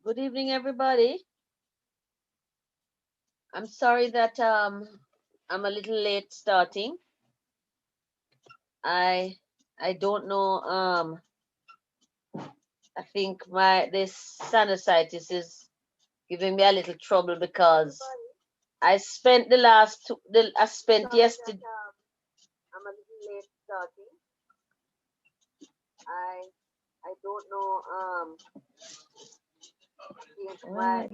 Good evening, everybody. I'm sorry that I'm a little late starting. I I don't know. I think my this sinusitis is giving me a little trouble because I spent I spent yesterday. I'm a little late starting. I I don't know. Think my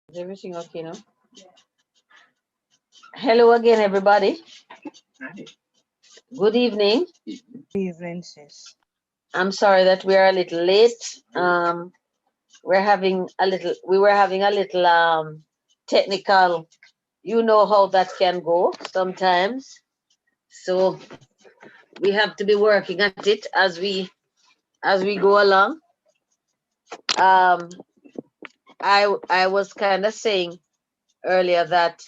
is everything okay now? Hello again, everybody. Good evening. Evening, sis. I'm sorry that we are a little late. We were having a little technical, you know how that can go sometimes. So we have to be working at it as we go along. Um, I was kind of saying earlier that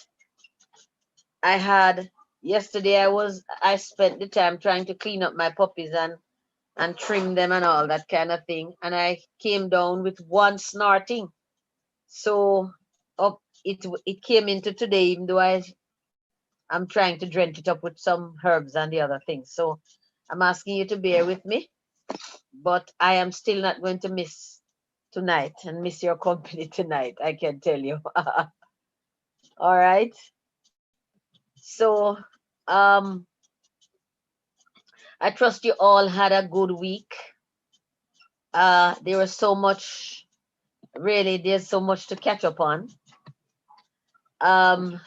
I had yesterday I spent the time trying to clean up my puppies and trim them and all that kind of thing, and I came down with one snorting. So up it came into today, even though I'm trying to drench it up with some herbs and the other things. So I'm asking you to bear with me, but I am still not going to miss tonight and miss your company tonight, I can tell you. All right. So um I trust you all had a good week. There was so much, really, there's so much to catch up on.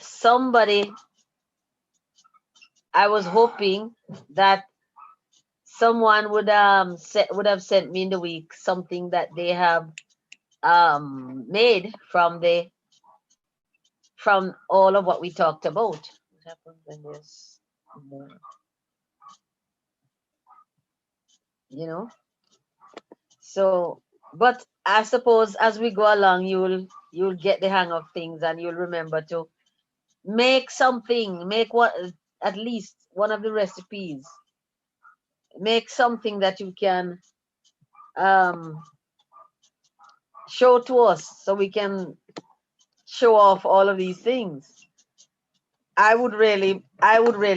Somebody, I was hoping that someone would have sent me in the week something that they have made from all of what we talked about. What happens when there's more, you know? So, but I suppose as we go along, you'll get the hang of things and you'll remember to make something, make what at least one of the recipes. Make something that you can um, show to us so we can show off all of these things. I would really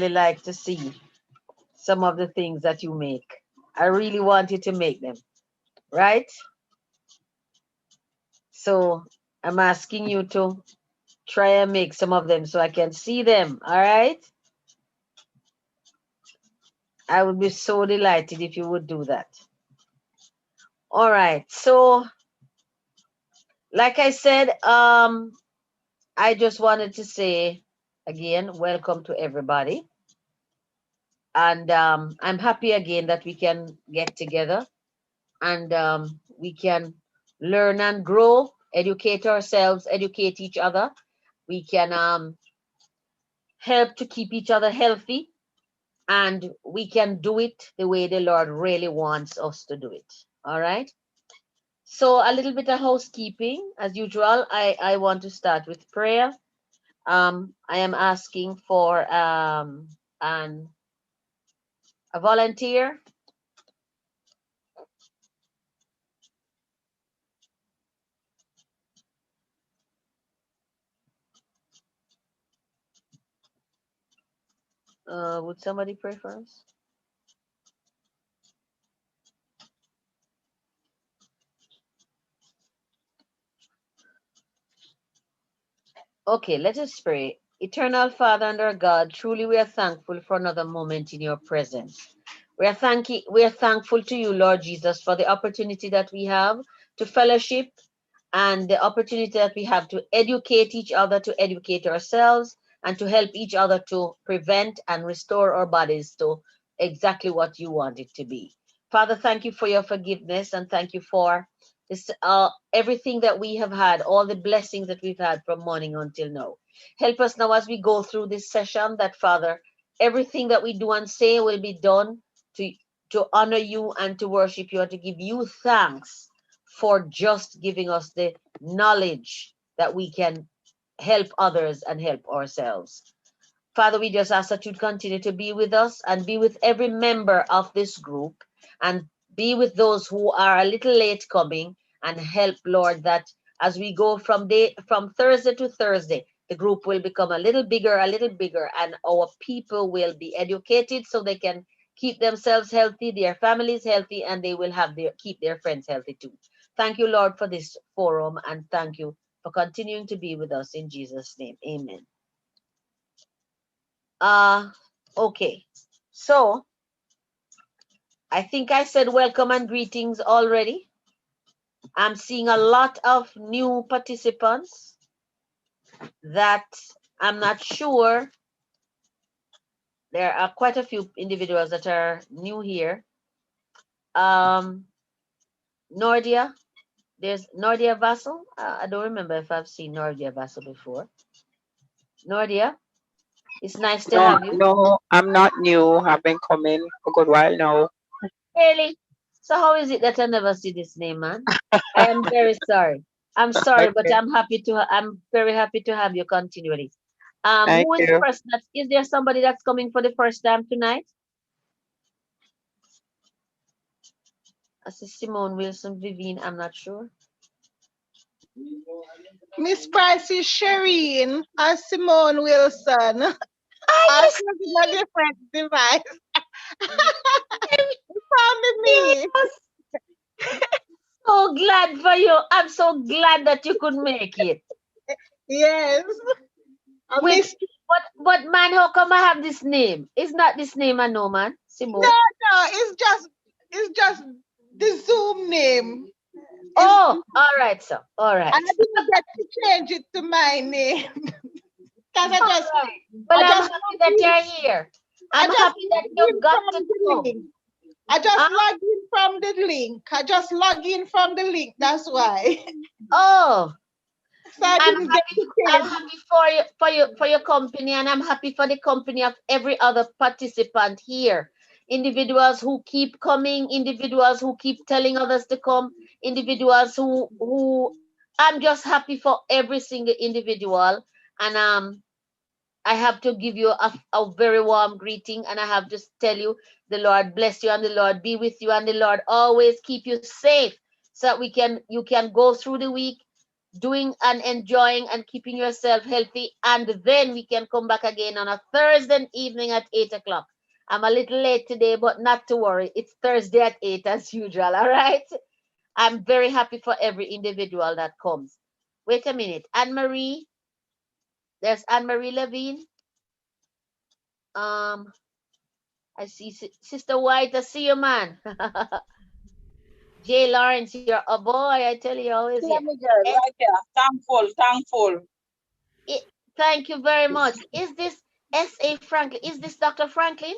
like to see some of the things that you make. I really want you to make them, right? So I'm asking you to try and make some of them so I can see them, all right? I would be so delighted if you would do that. All right. So, like I said, I just wanted to say again, welcome to everybody. And I'm happy again that we can get together and we can learn and grow, educate ourselves, educate each other. We can help to keep each other healthy, and we can do it the way the Lord really wants us to do it. All right. So a little bit of housekeeping. As usual, I want to start with prayer. I am asking for a volunteer. Would somebody pray for us? Okay, let us pray. Eternal Father and our God, truly we are thankful for another moment in your presence. We are thankful to you, Lord Jesus, for the opportunity that we have to fellowship and the opportunity that we have to educate each other, to educate ourselves, and to help each other to prevent and restore our bodies to exactly what you want it to be. Father, thank you for your forgiveness and thank you for this, everything that we have had, all the blessings that we've had from morning until now. Help us now as we go through this session that, Father, everything that we do and say will be done to, to honor you and to worship you and to give you thanks for just giving us the knowledge that we can help others and help ourselves. Father, we just ask that you continue to be with us and be with every member of this group and be with those who are a little late coming and help, Lord, that as we go from Thursday to Thursday, the group will become a little bigger, and our people will be educated so they can keep themselves healthy, their families healthy, and they will have keep their friends healthy too. Thank you, Lord, for this forum, and thank you for continuing to be with us in Jesus' name. Amen. Okay. So I think I said welcome and greetings already. I'm seeing a lot of new participants that I'm not sure. There are quite a few individuals that are new here. Nordia, there's Nordia Vassal. I don't remember if I've seen Nordia Vassal before. Nordia, it's nice to No, have you. no, I'm not new. I've been coming for a good while now. Really? So how is it that I never see this name, man? I am very sorry. I'm sorry, but Okay, I'm very happy to have you continually. thank Who is the you. person is there somebody that's coming for the first time tonight? I see Simone Wilson, Vivian, I'm not sure. Miss Price is Shireen and Simone Wilson. I I'm just using a different device. see Family me. you. So glad for you. I'm so glad that you could make it. Yes. I Wait, miss but man, how come I have this name? It's not this name I know, man. no, Simone. no, it's just the Zoom name. Is Oh, all right, sir. All I right. didn't get to change it to my name because All right. Well, I I'm just happy that you're here. I I'm just happy that logged you in got from to the come. link. I just Huh? logged in from the link. I just log in from the link. That's why. Oh, So I I'm didn't get happy. to I'm change it. happy for your company, and I'm happy for the company of every other participant here. Individuals who keep coming, individuals who keep telling others to come, individuals who I'm just happy for every single individual. And I have to give you a very warm greeting, and I have to tell you the Lord bless you and the Lord be with you and the Lord always keep you safe so that you can go through the week doing and enjoying and keeping yourself healthy, and then we can come back again on a Thursday evening at 8 o'clock. I'm a little late today, but not to worry. It's Thursday at 8 as usual. All right. I'm very happy for every individual that comes. Wait a minute. Anne Marie, there's Anne Marie Levine. Um, I see Sister White. I see you, man. Jay Lawrence, you're a boy. I tell you, always Yeah, here. Miguel, Eh, right there. Thankful, thankful. Thank you very much. Is this S.A. Franklin? Is this Dr. Franklin?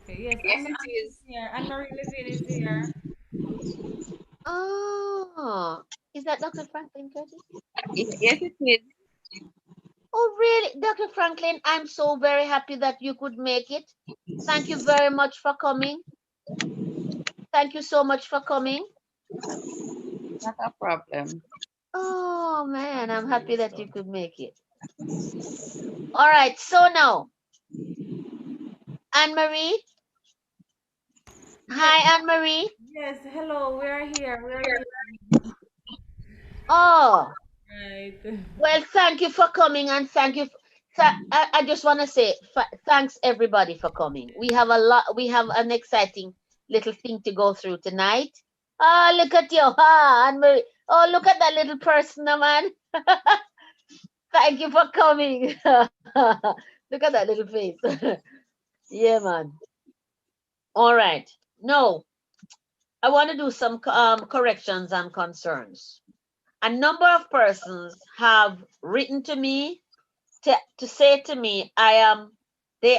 Okay, yes, Yes, it is. here. Anne Marie Levine is here. Oh, is that Dr. Franklin Curtis? Yes, it is. Oh, really? Dr. Franklin, I'm so very happy that you could make it. Thank you very much for coming. thank you so much for coming. Not a problem. Oh man, I'm happy that you could make it. All right, so now, Anne Marie. Yes, Hi, Anne Marie. yes. Hello, we are here. We are here. Oh, Right. well, thank you for coming and thank you. I just want to say thanks everybody for coming. We have a lot. We have an exciting little thing to go through tonight. Ah, look at you, Anne Marie. Oh, look at that little person, man. Thank you for coming. Look at that little face. Yeah, man. All right. No, I want to do some corrections and concerns. A number of persons have written to me to say to me, they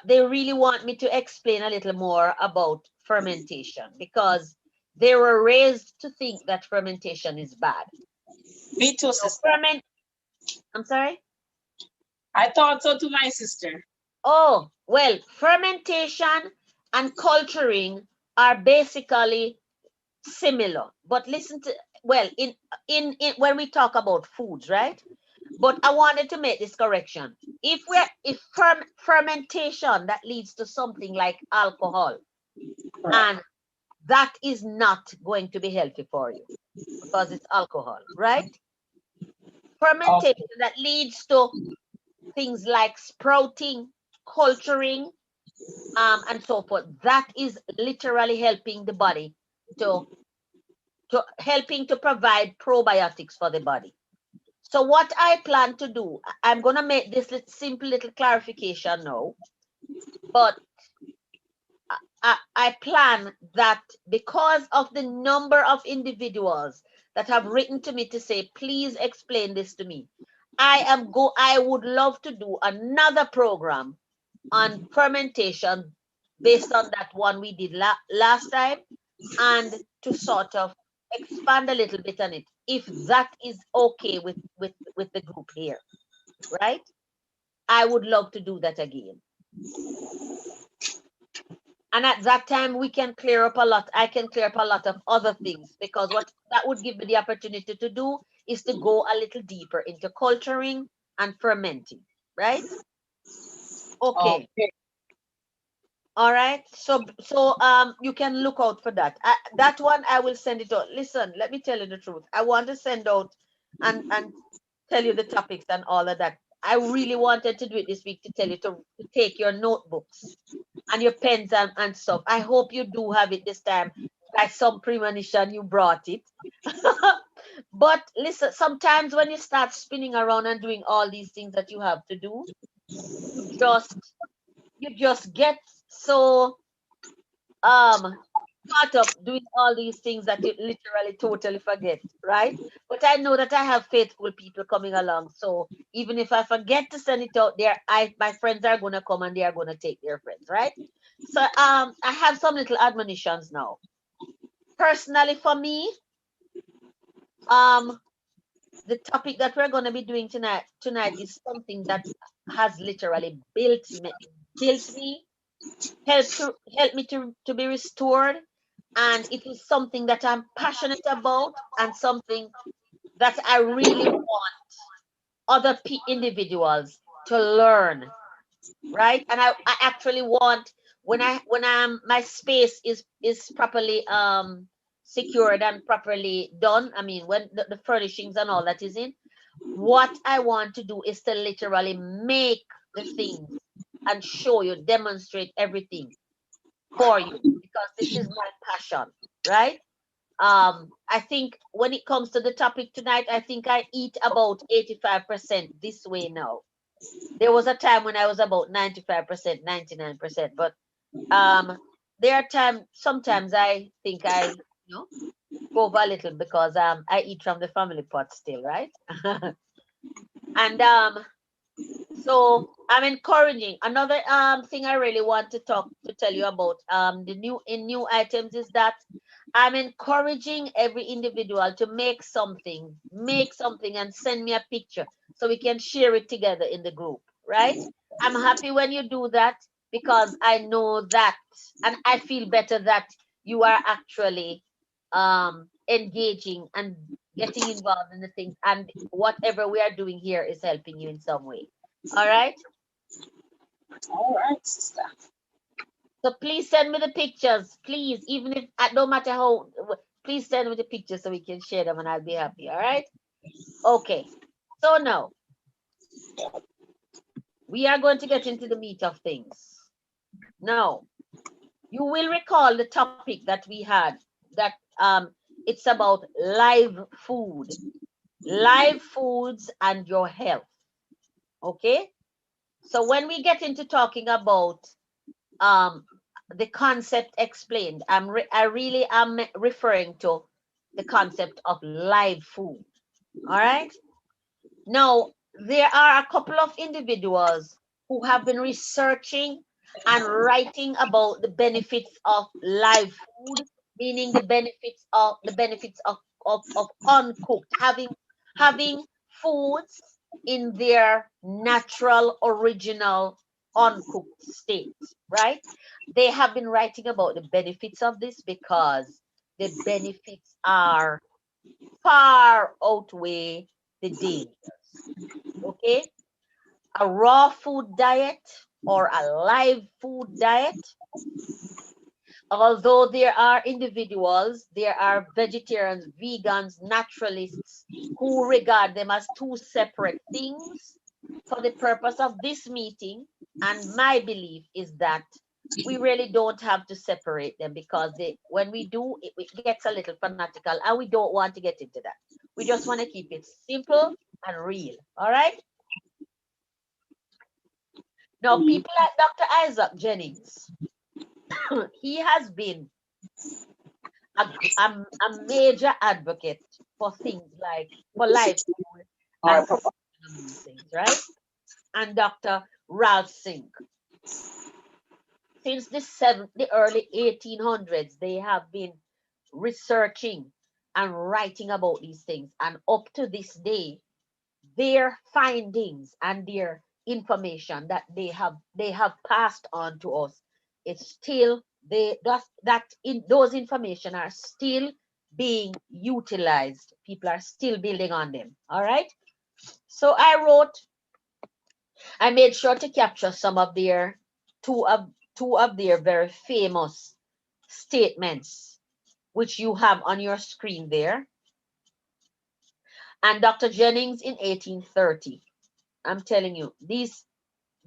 really want me to explain a little more about fermentation because they were raised to think that fermentation is bad. Me too, So sister. I'm sorry? I thought so to my sister. Oh, well, fermentation and culturing are basically similar. But listen to, well, in when we talk about foods, right? But I wanted to make this correction. If fermentation that leads to something like alcohol, and that is not going to be healthy for you because it's alcohol, right? Okay. Fermentation that leads to things like sprouting, culturing, and so forth. That is literally helping the body to helping to provide probiotics for the body. So what I plan to do, I'm going to make this simple little clarification now, but I plan that because of the number of individuals that have written to me to say, please explain this to me. I would love to do another program on fermentation based on that one we did last time and to sort of expand a little bit on it if that is okay with the group here, right? I would love to do that again. And at that time we can clear up a lot. I can clear up a lot of other things because what that would give me the opportunity to do is to go a little deeper into culturing and fermenting, right? Okay. Okay. All right. So you can look out for that. That one I will send it out. Listen, let me tell you the truth. I want to send out and tell you the topics and all of that. I really wanted to do it this week to tell you to take your notebooks and your pens and stuff. I hope you do have it this time. By some premonition, you brought it. But listen, sometimes when you start spinning around and doing all these things that you have to do, you just you just get so caught up doing all these things that you literally totally forget, right? But I know that I have faithful people coming along. So even if I forget to send it out there, my friends are gonna come and they are gonna take their friends, right? So I have some little admonitions now. Personally for me, um the topic that we're gonna be doing tonight is something that has literally built me, help me to be restored, and it is something that I'm passionate about and something that I really want other individuals to learn, right? And I actually want when I'm my space is properly secured and properly done. I mean when the furnishings and all that is in, what I want to do is to literally make the things and show you, demonstrate everything for you because this is my passion, right? I think when it comes to the topic tonight, I think I eat about 85% this way now. There was a time when I was about 95%, 99%, but um there are times sometimes I think go over a little because I eat from the family pot still, right? And so I'm encouraging. Another thing I really want to tell you about the new items is that I'm encouraging every individual to make something and send me a picture so we can share it together in the group, right? I'm happy when you do that because I know that and I feel better that you are actually engaging and getting involved in the things, and whatever we are doing here is helping you in some way. All right. All right, sister. So please send me the pictures, please. Even if no matter how, please send me the pictures so we can share them, and I'll be happy. All right. Okay. So now we are going to get into the meat of things. Now, you will recall the topic that we had, that it's about live food, live foods and your health. Okay. So when we get into talking about the concept explained, I really am referring to the concept of live food. All right. Now, there are a couple of individuals who have been researching and writing about the benefits of live food, meaning the benefits of uncooked, having foods in their natural, original, uncooked state, right? They have been writing about the benefits of this because the benefits are far outweigh the dangers. Okay, a raw food diet or a live food diet, although there are individuals, there are vegetarians, vegans, naturalists who regard them as two separate things. For the purpose of this meeting, and my belief is that we really don't have to separate them, because when we do, it gets a little fanatical, and we don't want to get into that. We just want to keep it simple and real. All right. Now, people like Dr. Isaac Jennings, he has been a major advocate for things like for life food and promotion of these things, right? And Dr. Ralph Singh. Since the early 1800s, they have been researching and writing about these things. And up to this day, their findings and their information that they have passed on to us, it's still those information are still being utilized. People are still building on them. All right. So I made sure to capture some of their two of their very famous statements, which you have on your screen there. And Dr. Jennings in 1830. I'm telling you, this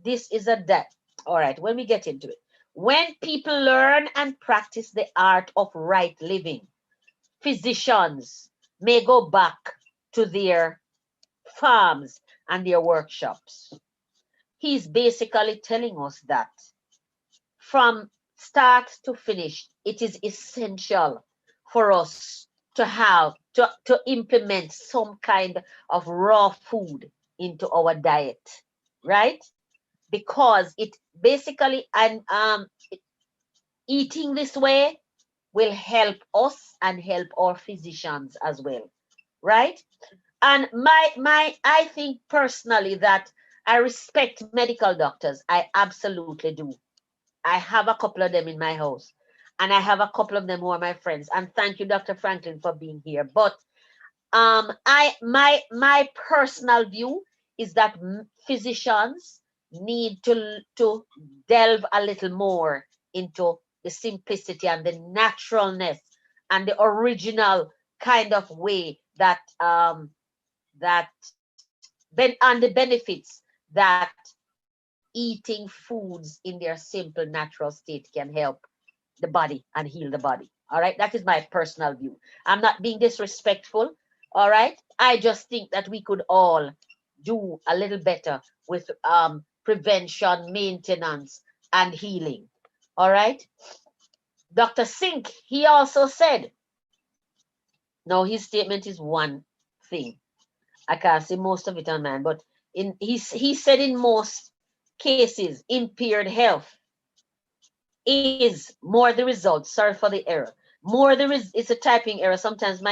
is a debt. All right, when we get into it. When people learn and practice the art of right living, physicians may go back to their farms and their workshops. He's basically telling us that from start to finish, it is essential for us to have to implement some kind of raw food into our diet, right? Because it basically, and eating this way will help us and help our physicians as well, right? And I think personally that I respect medical doctors. I absolutely do. I have a couple of them in my house, and I have a couple of them who are my friends. And thank you, Dr. Franklin, for being here. But my personal view is that physicians need to delve a little more into the simplicity and the naturalness and the original kind of way that and the benefits that eating foods in their simple natural state can help the body and heal the body. All right, that is my personal view. I'm not being disrespectful. All right, I just think that we could all do a little better with prevention, maintenance, and healing. All right. Dr. Sink, he also said, no, his statement is one thing. I can't see most of it on mine, but he said in most cases, impaired health is more the result. Sorry for the error. It's a typing error. Sometimes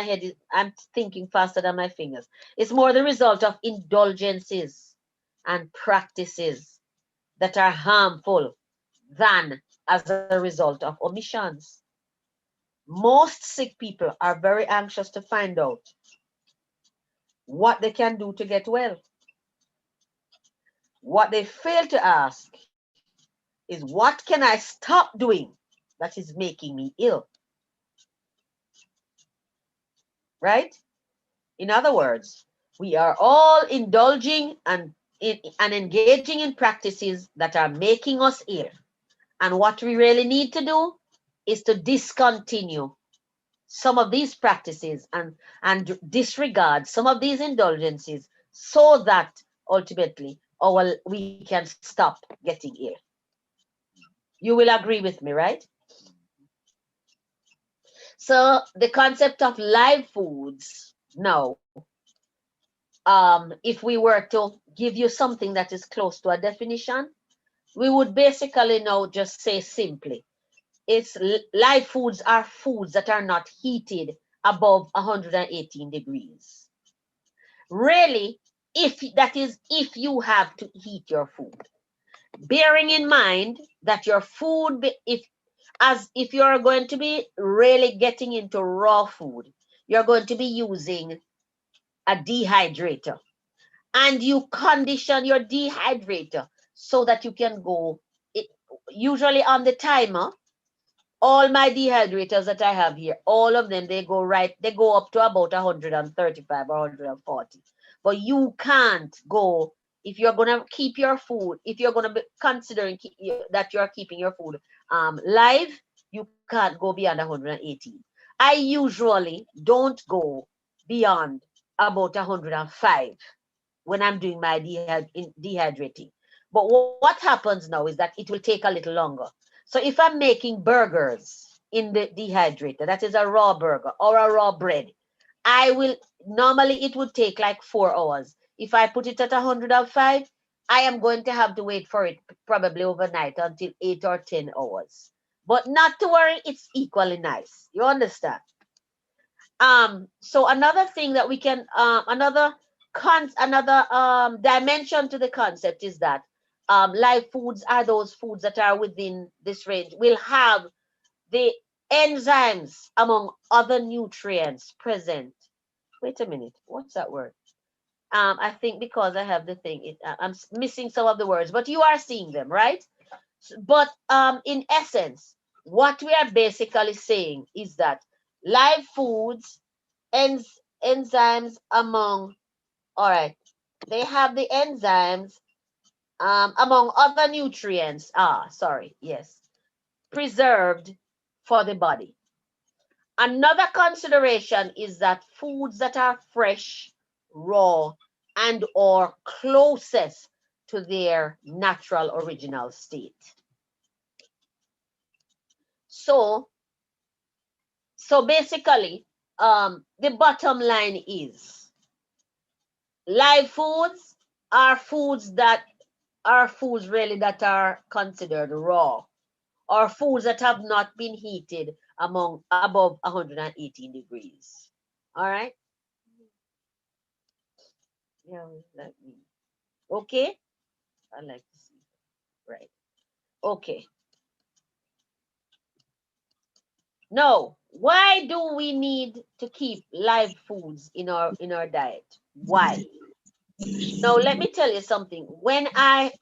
I'm thinking faster than my fingers. It's more the result of indulgences and practices that are harmful than as a result of omissions. Most sick people are very anxious to find out what they can do to get well. What they fail to ask is, what can I stop doing that is making me ill? Right? In other words, we are all indulging and engaging in practices that are making us ill. And what we really need to do is to discontinue some of these practices and disregard some of these indulgences so that ultimately we can stop getting ill. You will agree with me, right? So the concept of live foods now, if we were to give you something that is close to a definition, we would basically now just say simply, live foods are foods that are not heated above 118 degrees. Really, if you have to heat your food, bearing in mind that your food, if you're going to be really getting into raw food, you're going to be using a dehydrator, and you condition your dehydrator so that you can go usually on the timer. All my dehydrators that I have here, all of them, they go up to about 135 or 140. But you can't go, if you're going to keep your food, if you're going to be considering that you're keeping your food live, you can't go beyond 118. I usually don't go beyond about 105 when I'm doing my dehydrating. But what happens now is that it will take a little longer. So if I'm making burgers in the dehydrator, that is a raw burger or a raw bread, normally it would take like 4 hours. If I put it at 105, I am going to have to wait for it probably overnight until 8 or 10 hours. But not to worry, it's equally nice. You understand? So another thing that we can, another dimension to the concept is that live foods are those foods that are within this range, will have the enzymes among other nutrients present. Wait a minute, what's that word? I think because I have the thing, I'm missing some of the words, but you are seeing them, right? But in essence, what we are basically saying is that live foods, enzymes among, all right, they have the enzymes among other nutrients, preserved for the body. Another consideration is that foods that are fresh, raw, and or closest to their natural original state. So basically, the bottom line is live foods are foods really that are considered raw, or foods that have not been heated above 118 degrees. All right? Yeah, like me. Okay? I like to see. Right. Okay. Now, why do we need to keep live foods in our diet? Why? Now, let me tell you something. When I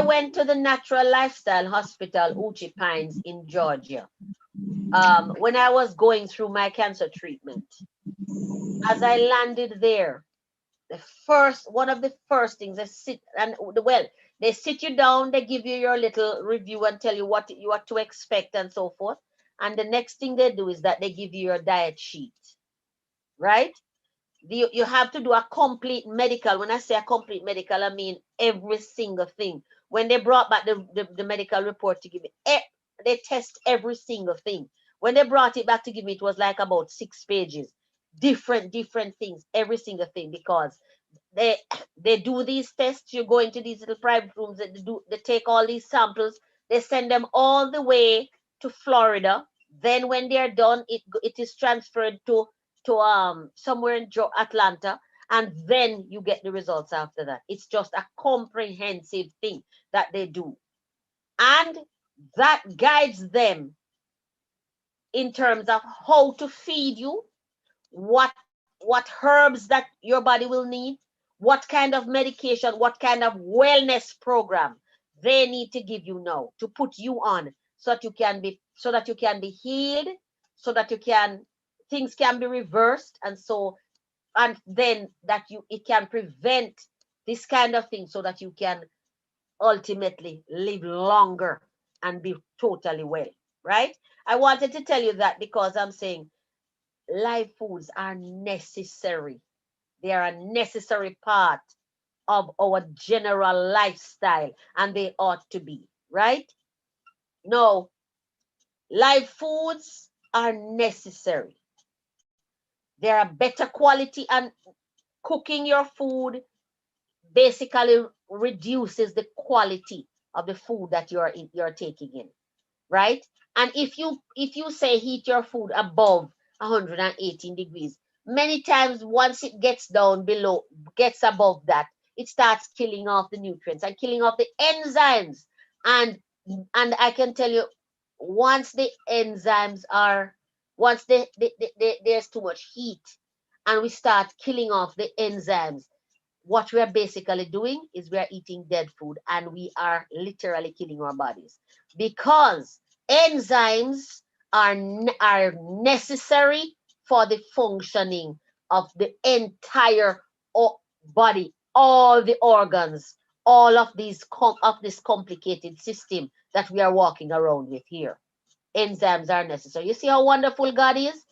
went to the Natural Lifestyle Hospital, Uchi Pines in Georgia, when I was going through my cancer treatment, as I landed there, one of the first things they sit you down, they give you your little review and tell you what to expect and so forth. And the next thing they do is that they give you your diet sheet, right? You have to do a complete medical. When I say a complete medical, I mean every single thing. When they brought back the medical report to give me, they test every single thing. When they brought it back to give me, it was like about 6 pages. Different things, every single thing, because they do these tests. You go into these little private rooms, they take all these samples, they send them all the way to Florida. Then when they're done, it is transferred to somewhere in Atlanta, and then you get the results after that. It's just a comprehensive thing that they do, and that guides them in terms of how to feed you, what herbs that your body will need, what kind of medication, what kind of wellness program they need to give you now to put you on, so that you can be healed, so that you can things can be reversed, and then that it can prevent this kind of thing, so that you can ultimately live longer and be totally well, right? I wanted to tell you that because I'm saying live foods are necessary. They are a necessary part of our general lifestyle, and they ought to be, right? No, live foods are necessary. They are better quality, and cooking your food basically reduces the quality of the food that you're taking in, right? And if you say heat your food above 118 degrees, many times once it gets above that, it starts killing off the nutrients and killing off the enzymes. And I can tell you, once the enzymes are once there's too much heat and we start killing off the enzymes, what we are basically doing is we are eating dead food, and we are literally killing our bodies, because enzymes are necessary for the functioning of the entire body, all the organs, all of this complicated system that we are walking around with here. Enzymes are necessary. You see how wonderful God is?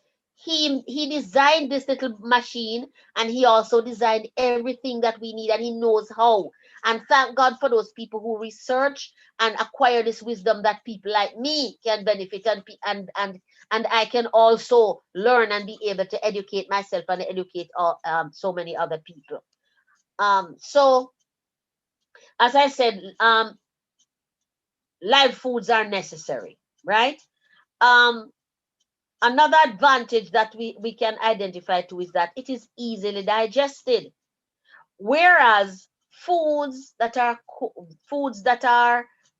He designed this little machine, and he also designed everything that we need, and he knows how. And thank God for those people who research and acquire this wisdom that people like me can benefit, and I can also learn and be able to educate myself and educate so many other people. So as I said, live foods are necessary, right? Um, Another advantage that we can identify too is that it is easily digested, whereas foods that are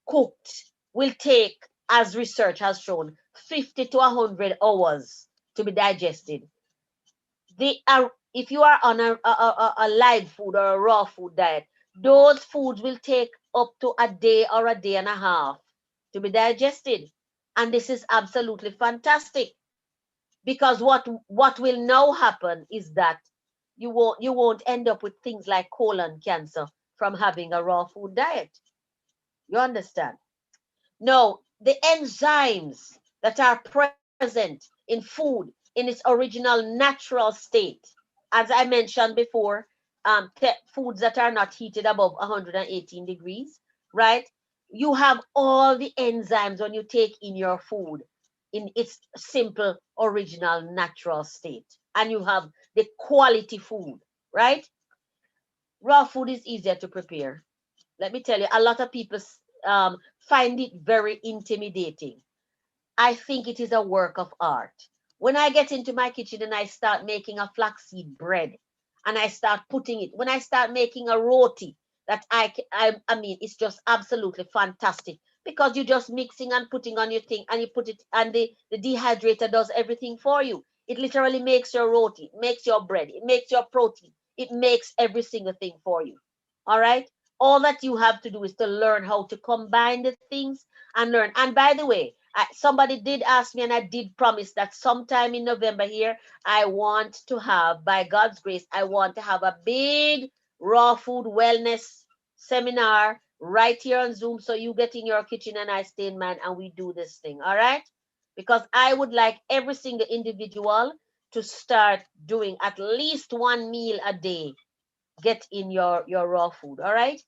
cooked will take, as research has shown, 50 to 100 hours to be digested. If you are on a live food or a raw food diet, those foods will take up to a day or a day and a half to be digested. And this is absolutely fantastic, because what will now happen is that you won't end up with things like colon cancer from having a raw food diet. You understand? No, the enzymes that are present in food in its original natural state, as I mentioned before, foods that are not heated above 118 degrees, right? You have all the enzymes when you take in your food in its simple, original, natural state. And you have the quality food, right? Raw food is easier to prepare. Let me tell you, a lot of people find it very intimidating. I think it is a work of art. When I get into my kitchen and I start making a flaxseed bread, and I start putting it, when I start making a roti, that I mean, it's just absolutely fantastic, because you're just mixing and putting on your thing, and you put it, and the dehydrator does everything for you. It literally makes your roti, makes your bread, it makes your protein, it makes every single thing for you. All right. All that you have to do is to learn how to combine the things and learn. And by the way, somebody did ask me, and I did promise that sometime in November here, I want to have, by God's grace, I want to have a big raw food wellness seminar right here on Zoom. So you get in your kitchen and I stay in mine, and we do this thing. All right. Because I would like every single individual to start doing at least one meal a day. Get in your raw food. All right.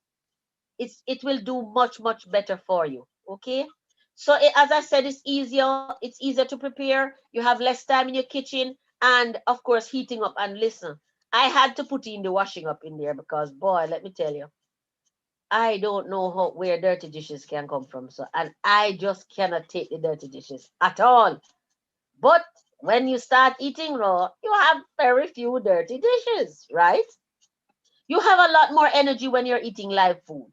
It will do much better for you. Okay. So as I said, it's easier to prepare. You have less time in your kitchen, and of course heating up. And listen, I had to put in the washing up in there, because boy, let me tell you, I don't know where dirty dishes can come from. So, and I just cannot take the dirty dishes at all. But when you start eating raw, you have very few dirty dishes, right? You have a lot more energy when you're eating live food.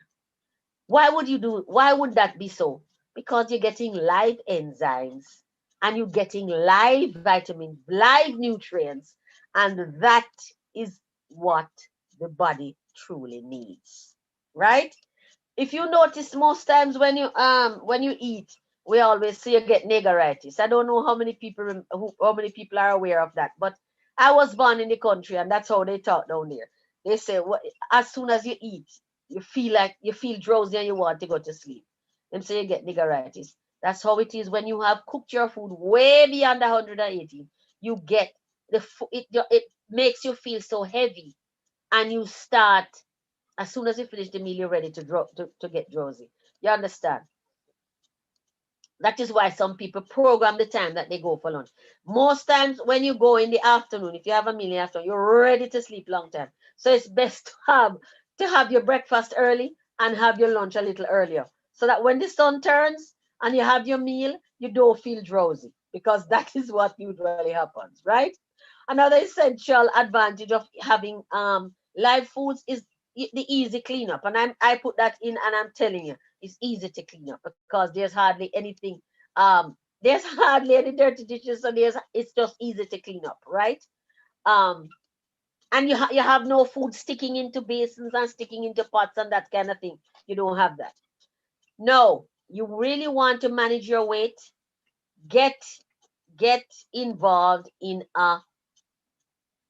Why would that be so? Because you're getting live enzymes. and you're getting live vitamins, live nutrients, and that is what the body truly needs, right? If you notice, most times when you eat, we always say you get niggeritis. I don't know how many people how many people are aware of that, but I was born in the country, and that's how they talk down there. They say as soon as you eat, you feel drowsy and you want to go to sleep. Them say you get niggeritis. That's how it is when you have cooked your food way beyond 180. You get it makes you feel so heavy, and you start, as soon as you finish the meal, you're ready to get drowsy. You understand? That is why some people program the time that they go for lunch. Most times when you go in the afternoon, if you have a meal in the afternoon, you're ready to sleep long time. So it's best to have your breakfast early and have your lunch a little earlier. So that when the sun turns and you have your meal, you don't feel drowsy, because that is what usually happens, right? Another essential advantage of having live foods is the easy cleanup. And I put that in, and I'm telling you, it's easy to clean up, because there's hardly any dirty dishes, so it's just easy to clean up, right? Um, and you have no food sticking into basins and sticking into pots and that kind of thing. You don't have that. No, you really want to manage your weight, get get involved in a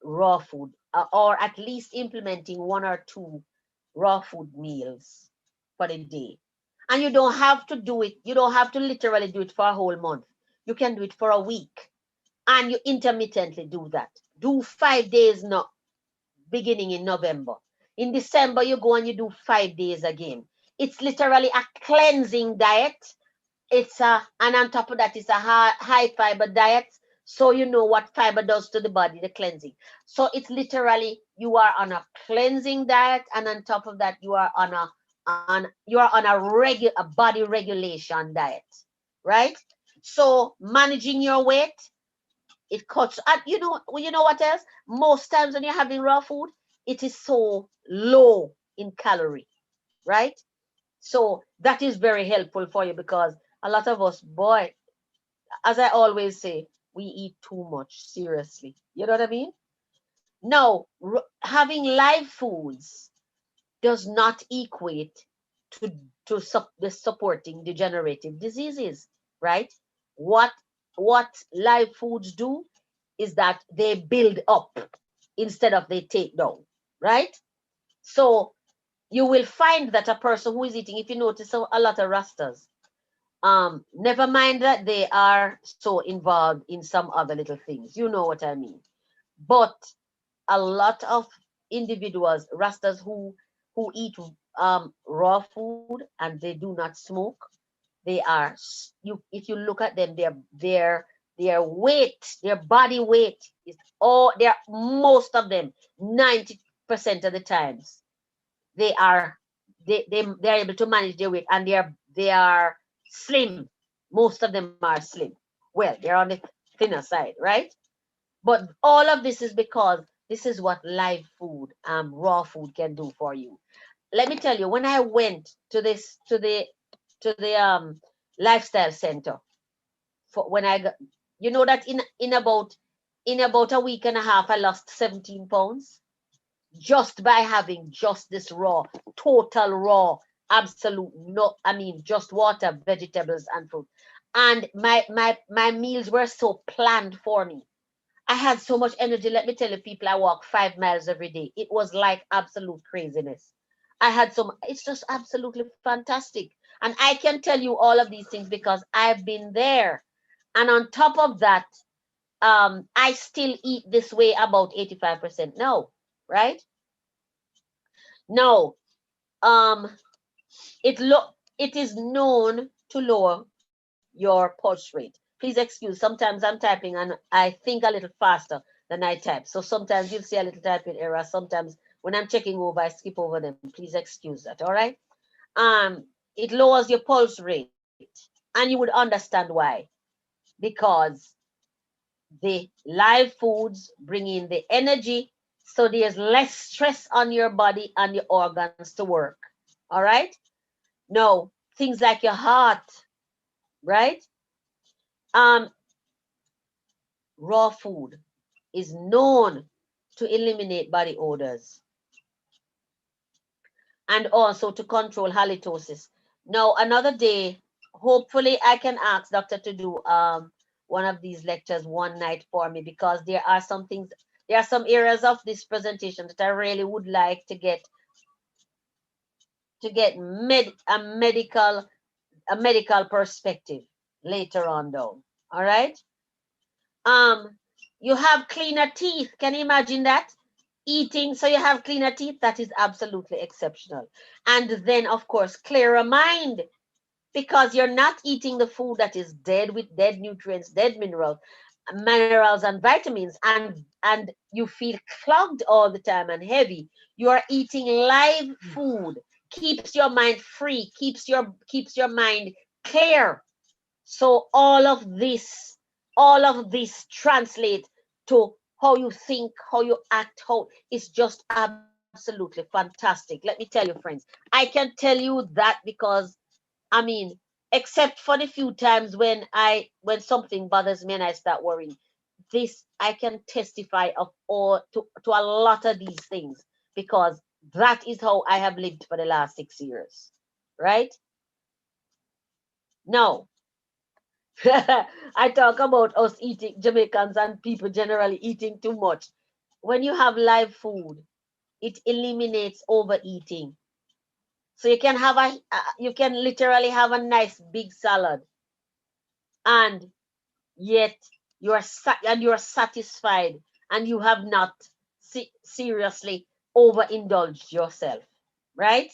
raw food, or at least implementing one or two raw food meals for the day. And you don't have to do it, you don't have to literally do it for a whole month. You can do it for a week, and you intermittently do that. Do 5 days now, beginning in November. In December, you go and you do 5 days again. It's literally a cleansing diet. And on top of that, it's a high fiber diet. So you know what fiber does to the body, the cleansing. So it's literally, you are on a cleansing diet, and on top of that, you are on a body regulation diet, right? So managing your weight, it cuts. And you know what else? Most times when you're having raw food, it is so low in calorie, right? So that is very helpful for you, because a lot of us, boy, as I always say, we eat too much, seriously. You know what I mean? Now, having live foods does not equate to the supporting degenerative diseases, right? What live foods do is that they build up instead of they take down, right? So you will find that a person who is eating, if you notice a lot of rastas, never mind that they are so involved in some other little things, you know what I mean. But a lot of individuals, rastas, who eat raw food and they do not smoke, they are, if you look at them, their weight, their body weight is all, they're, most of them, 90% of the times, they are they're able to manage their weight, and they are slim. Most of them are slim. Well, they're on the thinner side, right? But all of this is because this is what live food, raw food, can do for you. Let me tell you, when I went to the lifestyle center, for when I got, that in about a week and a half, I lost 17 pounds, just by having just this raw, total raw, absolute, no, I mean, just water, vegetables, and fruit. And my meals were so planned for me. I had so much energy. Let me tell you, people, I walk 5 miles every day. It was like absolute craziness. It's just absolutely fantastic. And I can tell you all of these things because I've been there. And on top of that, I still eat this way about 85% now, right? Now, um, it is known to lower your pulse rate. Please excuse, sometimes I'm typing and I think a little faster than I type. So sometimes you'll see a little typing error. Sometimes when I'm checking over, I skip over them. Please excuse that, all right? It lowers your pulse rate, and you would understand why. Because the live foods bring in the energy, so there's less stress on your body and your organs to work, all right? Now, things like your heart, right? Um, raw food is known to eliminate body odors and also to control halitosis. Now, another day, hopefully I can ask doctor to do one of these lectures one night for me, because there are some things, there are some areas of this presentation that I really would like to get a medical perspective later on down. All right. You have cleaner teeth. Can you imagine that? Eating, so you have cleaner teeth. That is absolutely exceptional. And then, of course, clearer mind, because you're not eating the food that is dead with dead nutrients, dead minerals and vitamins, and you feel clogged all the time and heavy. You are eating live food, keeps your mind free, keeps your mind clear. So all of this translate to how you think, how you act, how it's just absolutely fantastic. Let me tell you, friends, I can tell you that because, I mean, except for the few times when something bothers me and I start worrying, this I can testify of all to a lot of these things, because that is how I have lived for the last 6 years. Right? Now, I talk about us eating, Jamaicans and people generally eating too much. When you have live food, it eliminates overeating. So you can literally have a nice big salad, and yet you're satisfied, and you have not seriously overindulged yourself, right?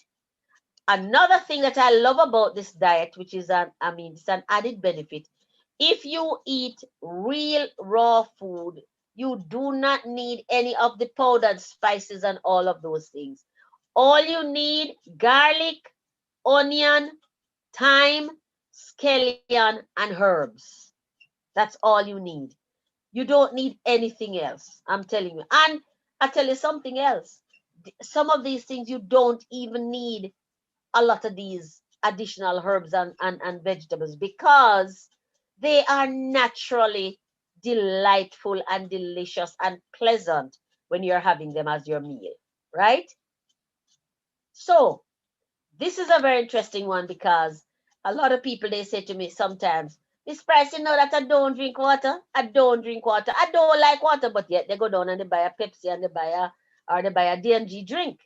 Another thing that I love about this diet, which is it's an added benefit. If you eat real raw food, you do not need any of the powdered spices and all of those things. All you need: garlic, onion, thyme, scallion, and herbs. That's all you need. You don't need anything else. I'm telling you. And I tell you something else. Some of these things you don't even need a lot of these additional herbs and vegetables, because they are naturally delightful and delicious and pleasant when you're having them as your meal, right? So this is a very interesting one, because a lot of people, they say to me sometimes, Miss Price, you know that I don't drink water. I don't drink water. I don't like water, but yet they go down and they buy a Pepsi and they buy a D&G drink,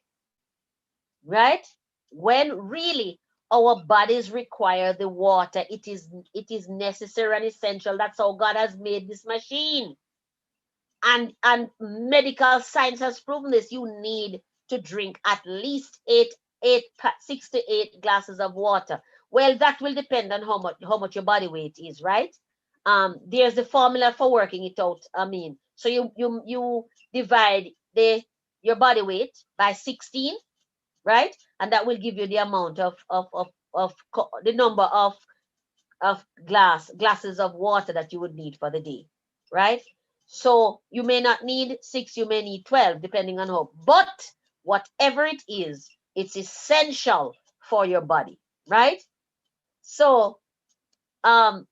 right? When really our bodies require the water. It is necessary and essential. That's how God has made this machine. And medical science has proven this. You need to drink at least 6 to 8 glasses of water. Well, that will depend on how much your body weight is, right? There's the formula for working it out. So you divide your body weight by 16, right? And that will give you the amount the number of glasses of water that you would need for the day, right? So you may not need 6, you may need 12, depending on how. But whatever it is, it's essential for your body, right? So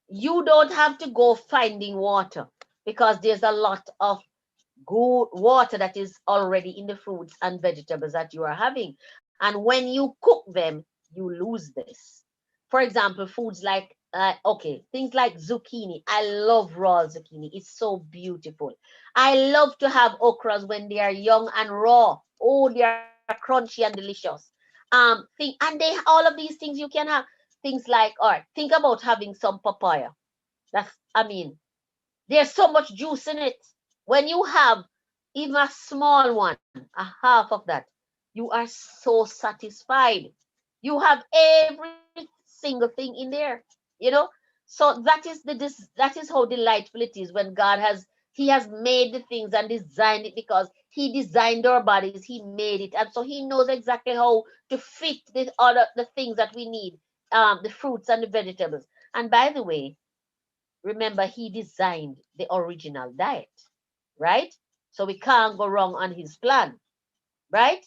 you don't have to go finding water, because there's a lot of good water that is already in the fruits and vegetables that you are having. And when you cook them, you lose this. For example, foods like, things like zucchini. I love raw zucchini. It's so beautiful. I love to have okras when they are young and raw. Oh, they are crunchy and delicious. All of these things you can have. Things like, all right, think about having some papaya. That's, there's so much juice in it. When you have even a small one, a half of that, you are so satisfied. You have every single thing in there, you know. So that is how delightful it is when He has made the things and designed it, because He designed our bodies. He made it, and so He knows exactly how to fit the things that we need, the fruits and the vegetables. And by the way, remember, He designed the original diet, right? So we can't go wrong on His plan, right?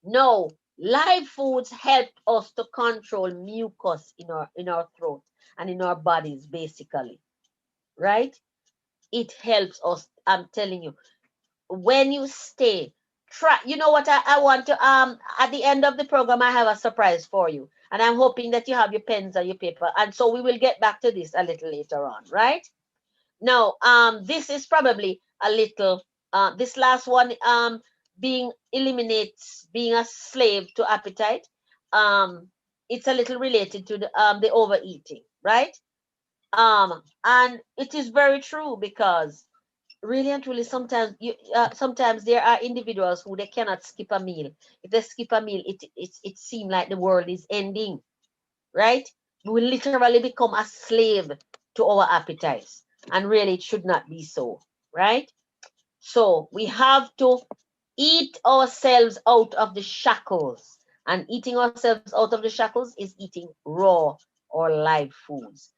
No, live foods help us to control mucus in our throat and in our bodies, basically, right? it helps us. I'm telling you, when you stay, try. You know what? I want to at the end of the program, I have a surprise for you, and I'm hoping that you have your pens and your paper, and so we will get back to this a little later on, right? Now, this is probably a little, this last one, being eliminates being a slave to appetite. It's a little related to the overeating, right? And it is very true because really and truly, sometimes there are individuals who they cannot skip a meal. If they skip a meal, it seems like the world is ending, right? We will literally become a slave to our appetites. And really, it should not be so, right? So we have to eat ourselves out of the shackles. And eating ourselves out of the shackles is eating raw or live foods.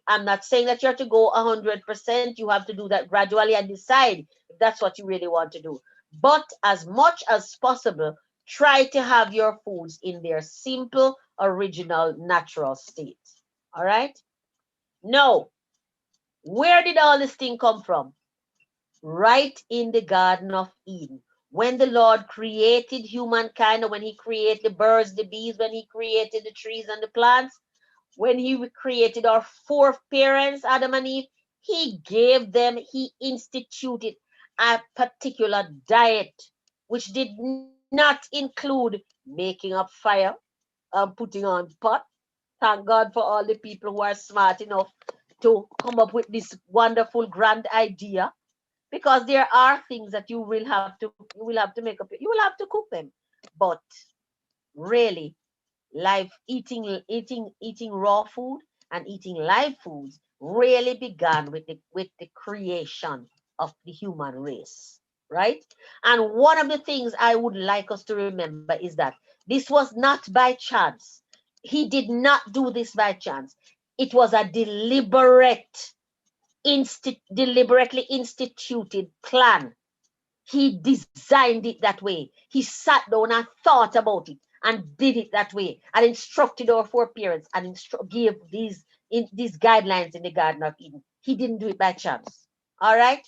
I'm not saying that you have to go 100%. You have to do that gradually and decide if that's what you really want to do. But as much as possible, try to have your foods in their simple, original, natural state. All right? Now, where did all this thing come from? Right in the Garden of Eden. When the Lord created humankind, or when he created the birds, the bees, when he created the trees and the plants, when he created our foreparents, Adam and Eve, he instituted a particular diet, which did not include making up fire and putting on pot. Thank God for all the people who are smart enough to come up with this wonderful grand idea, because there are things that you will have to make up, you will have to cook them. But really, live eating raw food and eating live foods really began with the creation of the human race, right? And one of the things I would like us to remember is that this was not by chance. He did not do this by chance. It was a deliberately instituted plan. He designed it that way. He sat down and thought about it and did it that way and instructed our foreparents and gave these guidelines in the Garden of Eden. He didn't do it by chance. All right?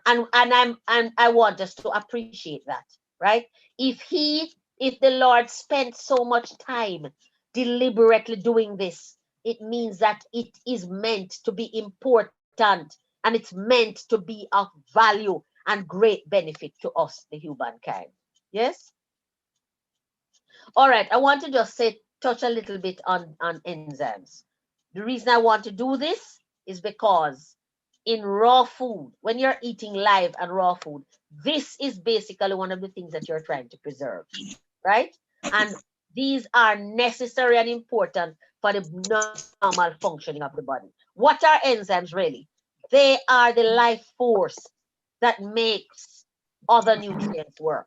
And I want us to appreciate that, right? If the Lord spent so much time deliberately doing this, it means that it is meant to be important, and it's meant to be of value and great benefit to us, the humankind. Yes? All right, I want to just touch a little bit on enzymes. The reason I want to do this is because in raw food, when you're eating live and raw food, this is basically one of the things that you're trying to preserve, right? And these are necessary and important for the normal functioning of the body. What are enzymes really? They are the life force that makes other nutrients work,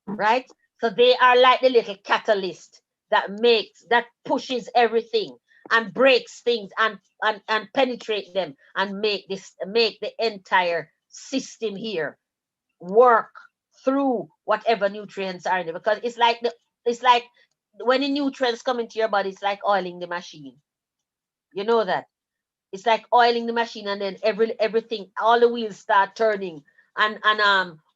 right? So they are like the little catalyst that pushes everything and breaks things and penetrate them and make the entire system here work through whatever nutrients are in it. Because it's like when the nutrients come into your body, it's like oiling the machine. You know that. It's like oiling the machine, and then everything, all the wheels start turning, and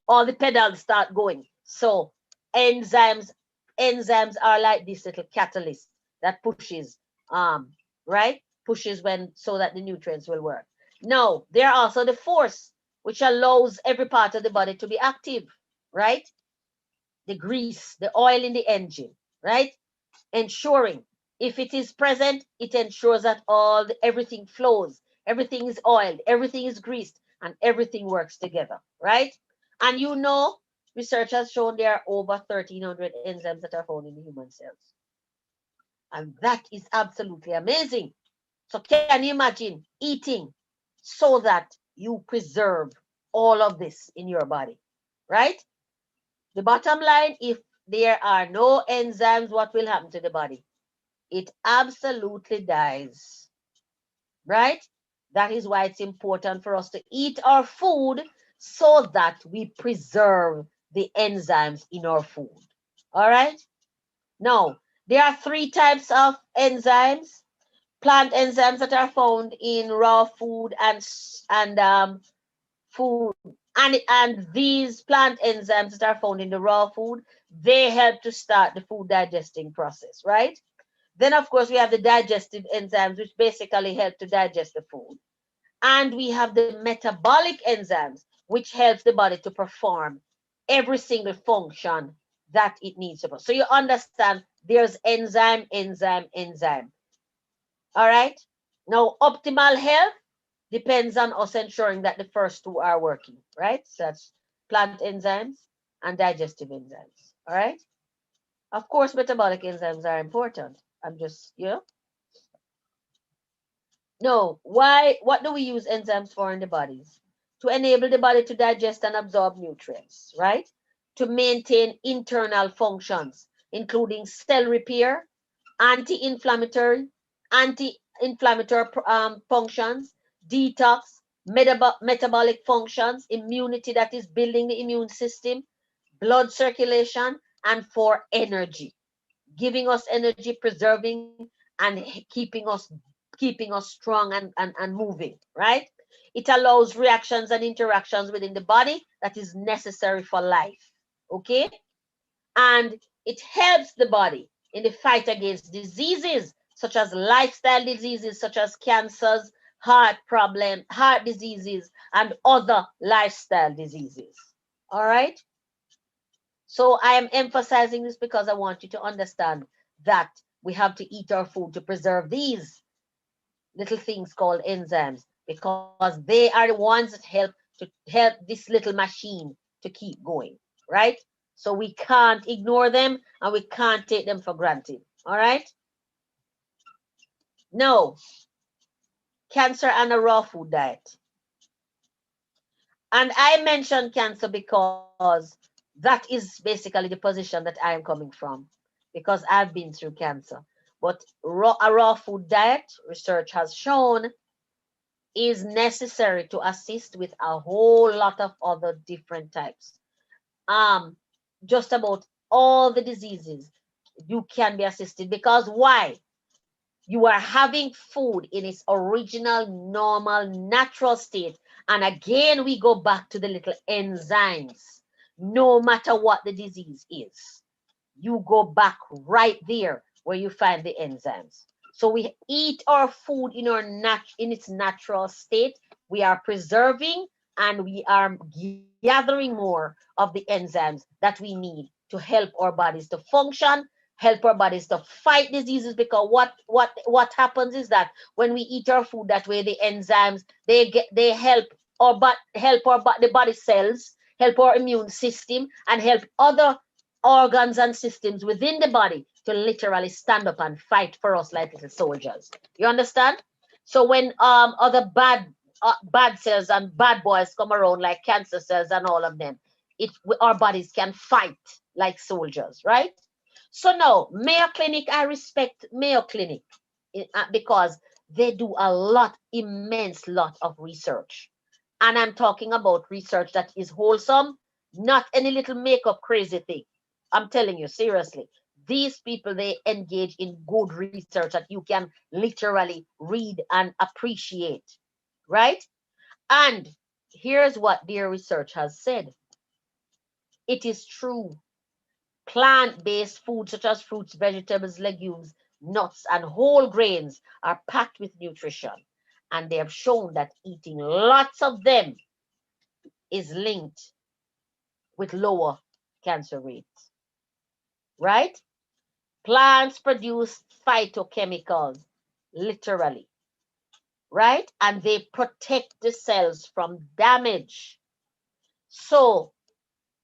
all the pedals start going. So enzymes enzymes are like this little catalyst that pushes, right? Pushes when so that the nutrients will work. Now, they're also the force which allows every part of the body to be active, right? The grease, the oil in the engine, right? Ensuring if it is present, it ensures that everything flows, everything is oiled, everything is greased, and everything works together, right? And research has shown there are over 1,300 enzymes that are found in the human cells. And that is absolutely amazing. So can you imagine eating so that you preserve all of this in your body, right? The bottom line, if there are no enzymes, what will happen to the body? It absolutely dies, right? That is why it's important for us to eat our food so that we preserve the enzymes in our food. All right? Now, there are 3 types of enzymes. plant enzymes that are found in raw food and food, and these plant enzymes that are found in the raw food, they help to start the food digesting process, right? Then of course we have the digestive enzymes, which basically help to digest the food. And we have the metabolic enzymes, which helps the body to perform every single function that it needs to. So you understand there's enzyme, enzyme, enzyme. All right. Now, optimal health depends on us ensuring that the first two are working, right? So that's plant enzymes and digestive enzymes. All right. Of course, metabolic enzymes are important. I'm just, no, why, what do we use enzymes for in the bodies? To enable the body to digest and absorb nutrients, right? To maintain internal functions, including cell repair, anti-inflammatory, anti-inflammatory functions, detox, metabolic functions, immunity, that is building the immune system, blood circulation, and for energy, giving us energy, preserving and keeping us strong and moving, right? It allows reactions and interactions within the body that is necessary for life. Okay? And it helps the body in the fight against diseases such as lifestyle diseases, such as cancers, heart diseases, and other lifestyle diseases. All right? So I am emphasizing this because I want you to understand that we have to eat our food to preserve these little things called enzymes, because they are the ones that help this little machine to keep going, right? So we can't ignore them and we can't take them for granted. All right. No, cancer and a raw food diet. And I mentioned cancer because that is basically the position that I am coming from, because I've been through cancer. But a raw food diet, research has shown, is necessary to assist with a whole lot of other different types. Um, just about all the diseases you can be assisted, because why? You are having food in its original, normal, natural state. And again, we go back to the little enzymes. No matter what the disease is, you go back right there where you find the enzymes. So we eat our food in its natural state. We are preserving and we are gathering more of the enzymes that we need to help our bodies to function, help our bodies to fight diseases. Because what happens is that when we eat our food that way, the enzymes, they help the body cells, help our immune system, and help other organs and systems within the body to literally stand up and fight for us like little soldiers. You understand? So when other bad cells and bad boys come around, like cancer cells and all of them, our bodies can fight like soldiers, right? So now, Mayo Clinic, I respect Mayo Clinic because they do a immense lot of research. And I'm talking about research that is wholesome, not any little makeup crazy thing. I'm telling you, seriously. These people, they engage in good research that you can literally read and appreciate, right? And here's what their research has said. It is true. Plant-based foods such as fruits, vegetables, legumes, nuts, and whole grains are packed with nutrition. And they have shown that eating lots of them is linked with lower cancer rates, right? Plants produce phytochemicals, literally, right? And they protect the cells from damage. So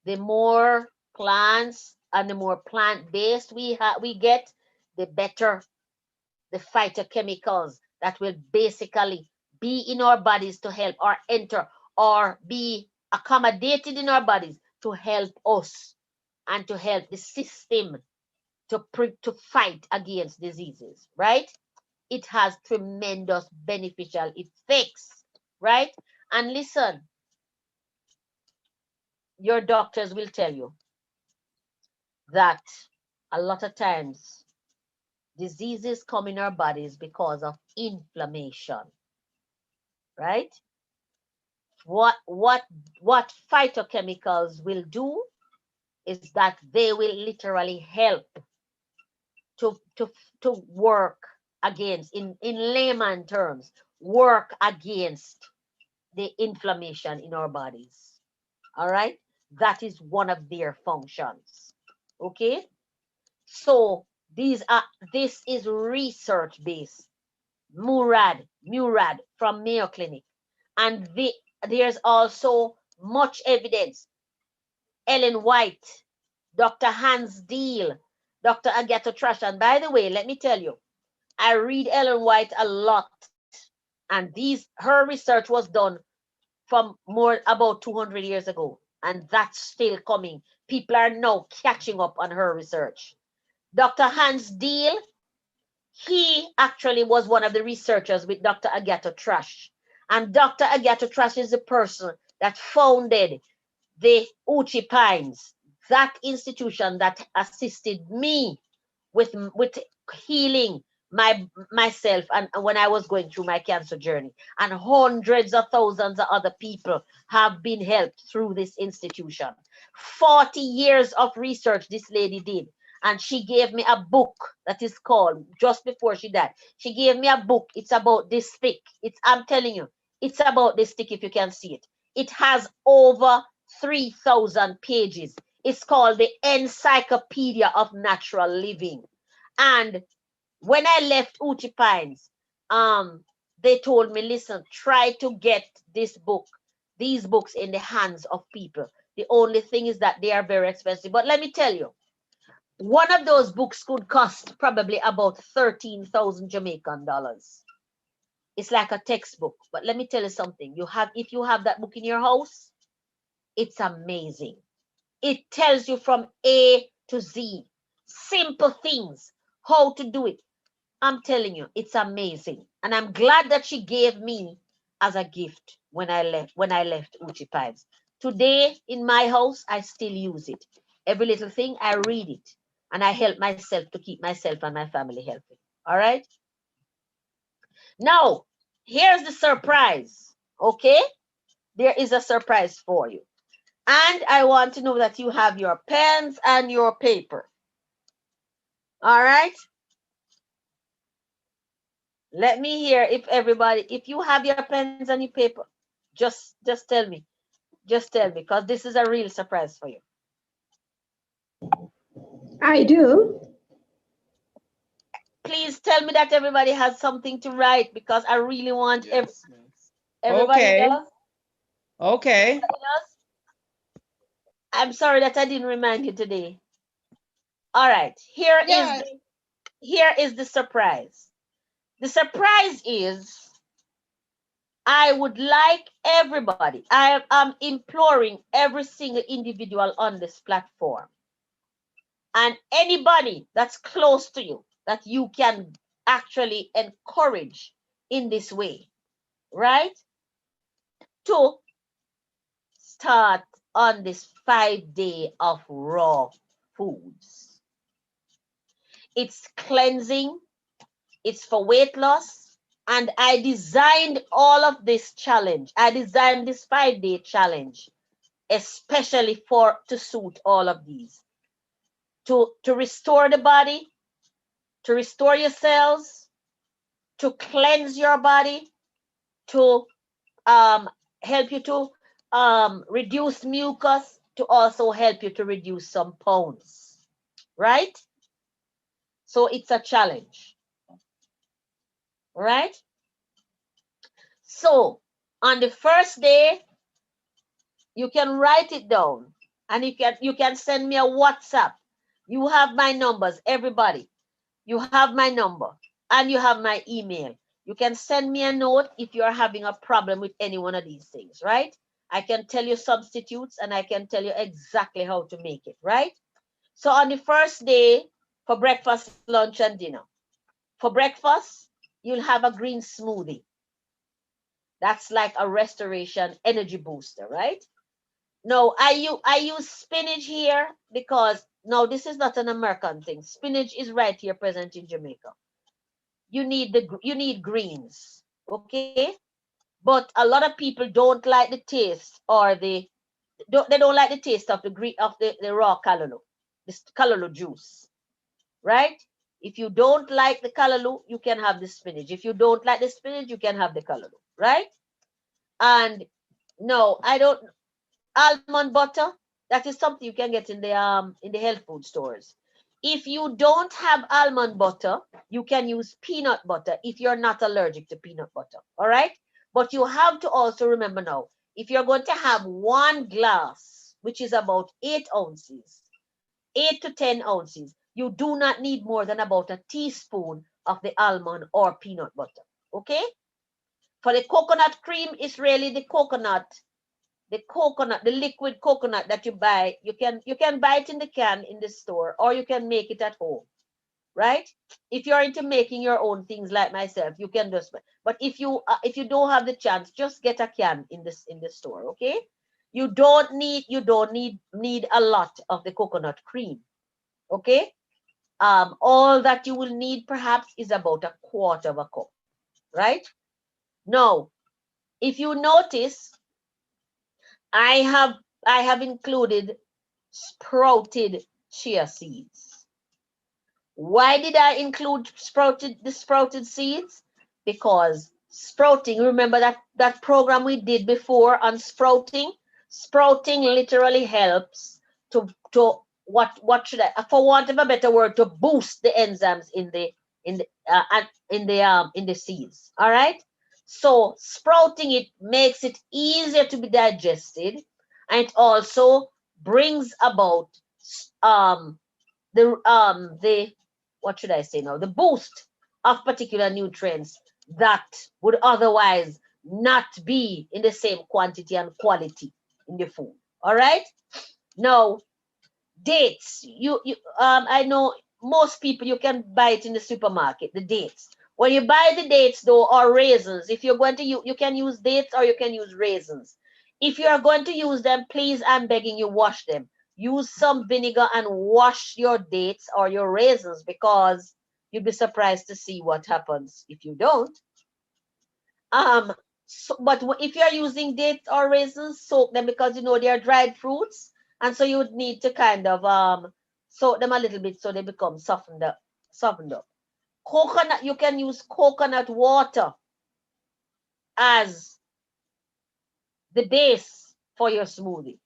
the more plants and the more plant-based we get, the better the phytochemicals that will basically be in our bodies to help or enter or be accommodated in our bodies to help us and to help the system to fight against diseases, right? It has tremendous beneficial effects, right? And listen, your doctors will tell you that a lot of times Diseases come in our bodies because of inflammation, right? What phytochemicals will do is that they will literally help to to to work against, in layman terms, work against the inflammation in our bodies. All right, that is one of their functions. Okay, so this is research based. Murad from Mayo Clinic, and there's also much evidence. Ellen White, Dr. Hans Deal, Dr. Agatha Trash. And by the way, let me tell you, I read Ellen White a lot, and her research was done from more about 200 years ago, and that's still coming. People are now catching up on her research. Dr. Hans Deal, he actually was one of the researchers with Dr. Agatha Trash. And Dr. Agatha Trash is the person that founded the Uchi Pines, that institution that assisted me with healing myself and when I was going through my cancer journey. And hundreds of thousands of other people have been helped through this institution. 40 years of research this lady did. And she gave me a book that is called, just before she died, she gave me a book. It's about this thick. I'm telling you, it's about this thick if you can see it. It has over 3,000 pages. It's called the Encyclopedia of Natural Living. And when I left Uchi Pines, they told me, listen, try to get these books in the hands of people. The only thing is that they are very expensive. But let me tell you, one of those books could cost probably about 13,000 Jamaican dollars. It's like a textbook. But let me tell you something. If you have that book in your house, it's amazing. It tells you from A to Z, simple things, how to do it. I'm telling you, it's amazing. And I'm glad that she gave me as a gift when I left Uchi Pines. Today in my house, I still use it. Every little thing, I read it. And I help myself to keep myself and my family healthy. All right? Now, here's the surprise. Okay? There is a surprise for you. And I want to know that you have your pens and your paper. All right? Let me hear if you have your pens and your paper, just tell me. Just tell me, because this is a real surprise for you. I do. Please tell me that everybody has something to write, because I really want everybody Okay. else. Okay. Everybody else? I'm sorry that I didn't remind you today. All right, here is the surprise. The surprise is, I would like everybody, I am imploring every single individual on this platform, and anybody that's close to you that you can actually encourage in this way, right? To start on this 5-day of raw foods. It's cleansing, it's for weight loss, and I designed all of this challenge. I designed this 5-day challenge especially to suit all of these. To restore the body, to restore your cells, to cleanse your body, to help you to reduce mucus, to also help you to reduce some pounds, right? So it's a challenge, right? So on the first day, you can write it down, and you can send me a WhatsApp. You have my numbers, everybody. You have my number and you have my email. You can send me a note if you're having a problem with any one of these things, right? I can tell you substitutes, and I can tell you exactly how to make it, right? So on the first day, for breakfast, lunch, and dinner. For breakfast, you'll have a green smoothie. That's like a restoration energy booster, right? No, I use spinach here because no, this is not an American thing. Spinach is right here present in Jamaica. You need greens, okay? But a lot of people don't like the taste or they don't like the taste of the raw callaloo, this callaloo juice, right? If you don't like the callaloo, you can have the spinach. If you don't like the spinach, you can have the callaloo, right? And no, I don't. Almond butter, that is something you can get in the health food stores. If you don't have almond butter, you can use peanut butter if you're not allergic to peanut butter. All right. But you have to also remember now, if you're going to have 1 glass, which is about 8 ounces, 8 to 10 ounces, you do not need more than about a teaspoon of the almond or peanut butter. Okay. For the coconut cream, it's really the coconut, the liquid coconut that you buy. You can buy it in the can in the store, or you can make it at home, right? If you're into making your own things like myself, you can just, but if you don't have the chance, just get a can in the store, okay? You don't need a lot of the coconut cream, okay? All that you will need perhaps is about 1/4 of a cup, right? Now, if you notice, I have included sprouted chia seeds. Why did I include the sprouted seeds? Because sprouting, remember that program we did before on sprouting? Sprouting literally helps to what should I, for want of a better word, to boost the enzymes in the seeds. All right. So sprouting it makes it easier to be digested, and it also brings about the what should I say now, the boost of particular nutrients that would otherwise not be in the same quantity and quality in the food. All right. Now, dates. I know most people, you can buy it in the supermarket, the dates. When you buy the dates though, or raisins, if you're going to use, you can use dates or you can use raisins. If you are going to use them, please, I'm begging you, wash them. Use some vinegar and wash your dates or your raisins, because you'd be surprised to see what happens if you don't. But if you're using dates or raisins, soak them, because they are dried fruits, and so you would need to kind of soak them a little bit so they become softened up. Coconut, you can use coconut water as the base for your smoothie,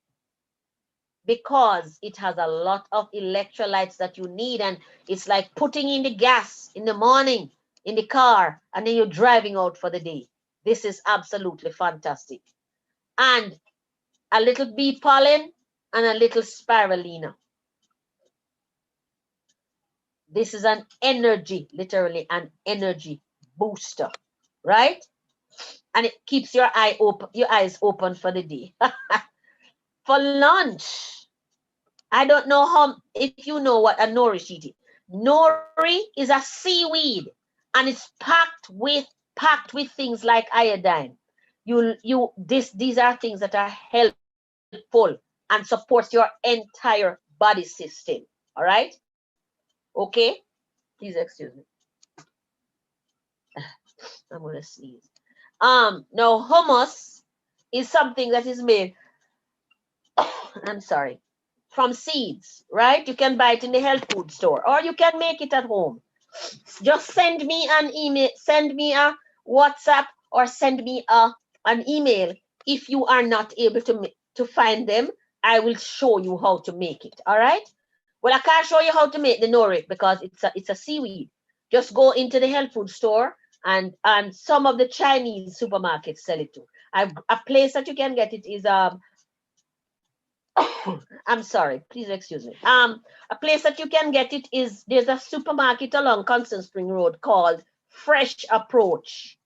because it has a lot of electrolytes that you need, and it's like putting in the gas in the morning in the car and then you're driving out for the day. This is absolutely fantastic. And a little bee pollen and a little spirulina. This is an energy, literally an energy booster, right? And it keeps your eyes open for the day. For lunch, I don't know if you know what a nori sheet is. Nori is a seaweed, and it's packed with things like iodine. These are things that are helpful and supports your entire body system. All right. Okay. Please excuse me. I'm gonna sneeze. Now hummus is something that is made, I'm sorry, from seeds, right? You can buy it in the health food store, or you can make it at home. Just send me an email, send me a WhatsApp, or send me an email. If you are not able to find them, I will show you how to make it. All right. Well, I can't show you how to make the nori because it's a seaweed. Just go into the health food store, and some of the Chinese supermarkets sell it too. A place that you can get it is I'm sorry, please excuse me. A place that you can get it is, there's a supermarket along Constant Spring Road called Fresh Approach.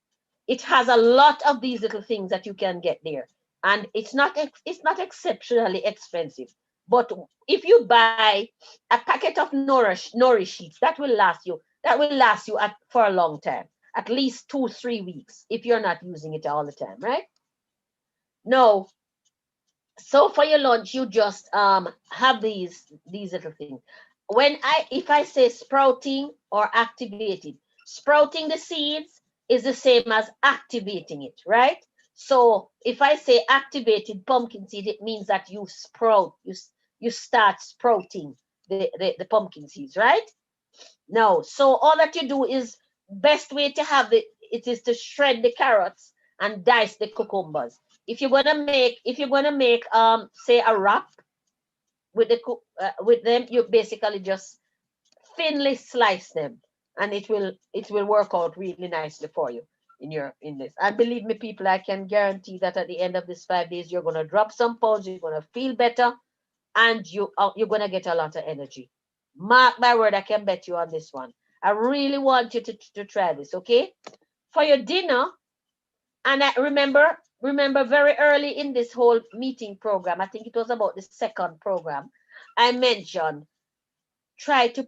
It has a lot of these little things that you can get there, and it's not exceptionally expensive. But if you buy a packet of nori sheets, that will last you for a long time, at least 2-3 weeks, if you're not using it all the time, right? No. So for your lunch, you just have these little things. If I say sprouting or activated, sprouting the seeds is the same as activating it, right? So if I say activated pumpkin seed, it means that you sprout, you start sprouting the pumpkin seeds, right? No, so all that you do is, best way to have it is to shred the carrots and dice the cucumbers. If you're gonna make say a wrap with with them, you basically just thinly slice them, and it will work out really nicely for you in this. And believe me, people, I can guarantee that at the end of this 5 days, you're gonna drop some pounds, you're gonna feel better, and you're gonna get a lot of energy. Mark my word, I can bet you on this one. I really want you to try this, okay? For your dinner, and I remember very early in this whole meeting program, I think it was about the second program, I mentioned try to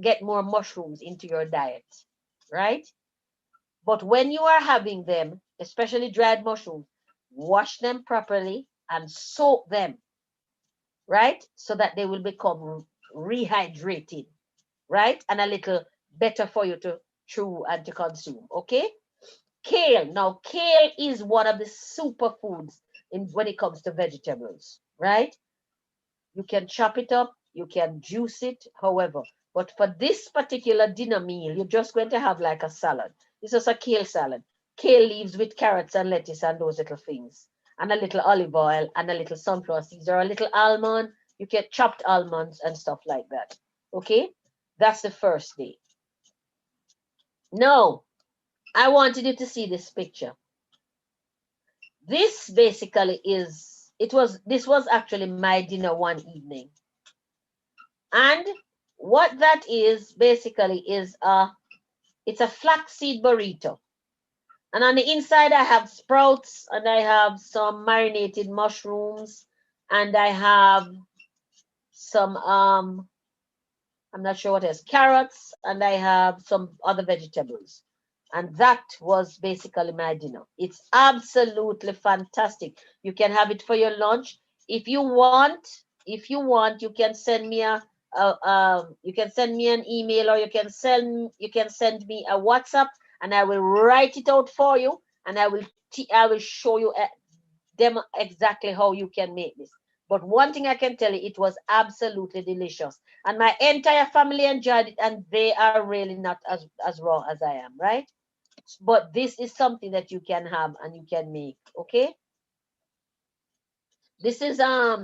get more mushrooms into your diet, right? But when you are having them, especially dried mushrooms, wash them properly and soak them, right? So that they will become rehydrated, right? And a little better for you to chew and to consume, okay? Kale. Now, kale is one of the superfoods when it comes to vegetables, right? You can chop it up, you can juice it, however. But for this particular dinner meal, you're just going to have like a salad. This is a kale salad. Kale leaves with carrots and lettuce and those little things. And a little olive oil and a little sunflower seeds or a little almond. You get chopped almonds and stuff like that. Okay? That's the first day. Now, I wanted you to see this picture. This basically this was actually my dinner one evening. And what that is basically is it's a flaxseed burrito. And on the inside I have sprouts and I have some marinated mushrooms and I have some I'm not sure what else, carrots, and I have some other vegetables. And that was basically my dinner. It's absolutely fantastic. You can have it for your lunch. If you want, you can send me you can send me an email, or you can send me a WhatsApp, and I will write it out for you, and I will show you them exactly how you can make this. But one thing I can tell you, it was absolutely delicious. And my entire family enjoyed it, and they are really not as raw as I am, right? But this is something that you can have and you can make, okay? This is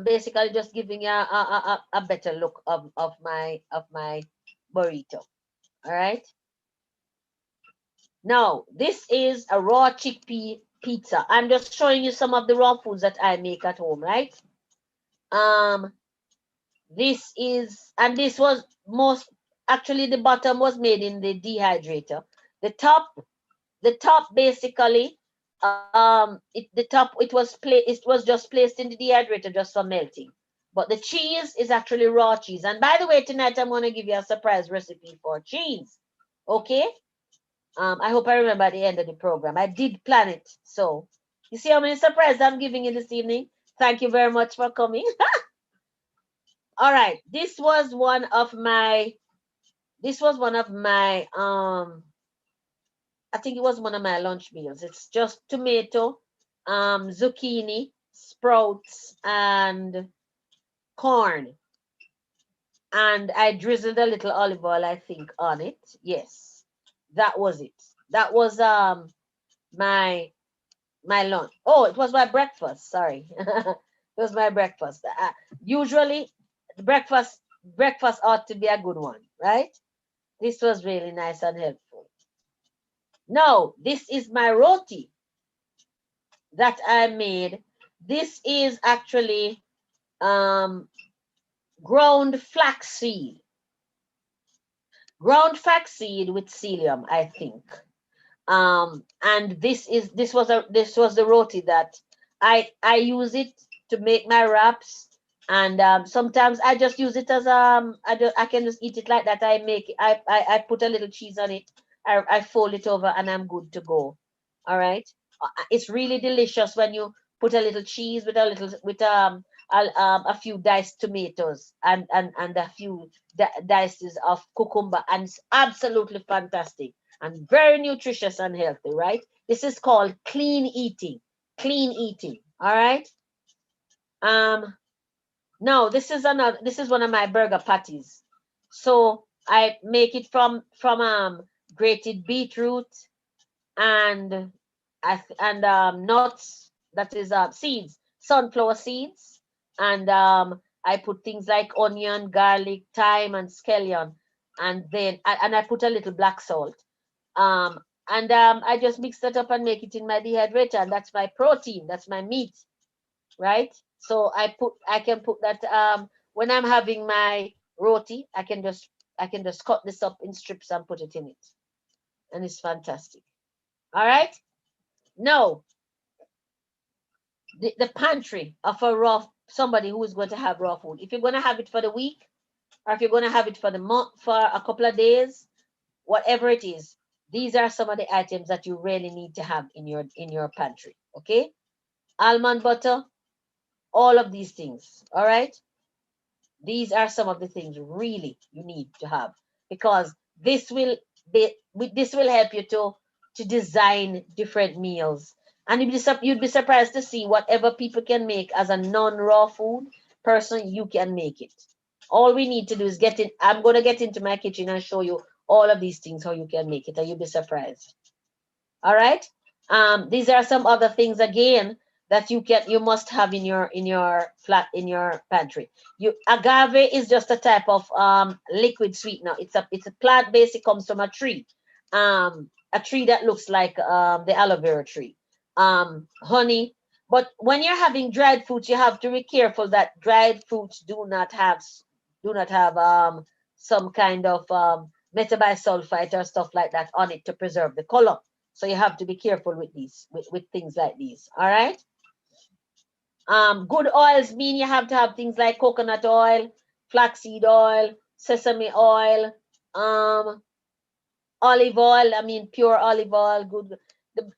basically just giving you a better look of my burrito. All right. Now, this is a raw chickpea pizza. I'm just showing you some of the raw foods that I make at home, right? This was actually the bottom was made in the dehydrator. The top basically, it was just placed in the dehydrator just for melting. But the cheese is actually raw cheese. And by the way, tonight I'm going to give you a surprise recipe for cheese. Okay? I hope I remember at the end of the program. I did plan it. So you see how many surprises I'm giving you this evening? Thank you very much for coming. All right. I think it was one of my lunch meals. It's just tomato, zucchini, sprouts, and corn. And I drizzled a little olive oil, I think, on it. Yes, that was it. That was my lunch. Oh, it was my breakfast. Sorry, it was my breakfast. Usually, breakfast ought to be a good one, right? This was really nice and helpful. Now, this is my roti that I made. This is actually ground flaxseed. Ground flaxseed with psyllium, I think. And this was the roti that I use it to make my wraps, and sometimes I just use it as I can just eat it like that. I put a little cheese on it. I fold it over and I'm good to go. All right. It's really delicious when you put a little cheese with a few diced tomatoes and a few dices of cucumber, and it's absolutely fantastic and very nutritious and healthy, right? This is called clean eating. Clean eating. All right. Now this is one of my burger patties. So I make it from grated beetroot and nuts, that is seeds, sunflower seeds, and I put things like onion, garlic, thyme, and scallion, and then and I put a little black salt. Um, and I just mix that up and make it in my dehydrator, and that's my protein, that's my meat, right? So I can put that when I'm having my roti, I can just cut this up in strips and put it in it, and it's fantastic. All right. Now, the pantry of a raw somebody who is going to have raw food. If you're going to have it for the week, or if you're going to have it for the month, for a couple of days, whatever it is, these are some of the items that you really need to have in your pantry. Okay, almond butter, all of these things. All right, these are some of the things really you need to have, because this will help you to design different meals, and you'd be surprised to see whatever people can make as a non-raw food person, you can make it. All we need to do is get in. I'm going to get into my kitchen and show you all of these things, how you can make it, and you'll be surprised. All right. These are some other things again that you must have in your pantry. Agave is just a type of liquid sweetener. It's a plant based. It comes from a tree that looks like the aloe vera tree. Honey. But when you're having dried fruits, you have to be careful that dried fruits do not have some kind of metabisulfite or stuff like that on it to preserve the color. So you have to be careful with these, with things like these. All right. Good oils mean you have to have things like coconut oil, flaxseed oil, sesame oil, olive oil. I mean, pure olive oil. Good.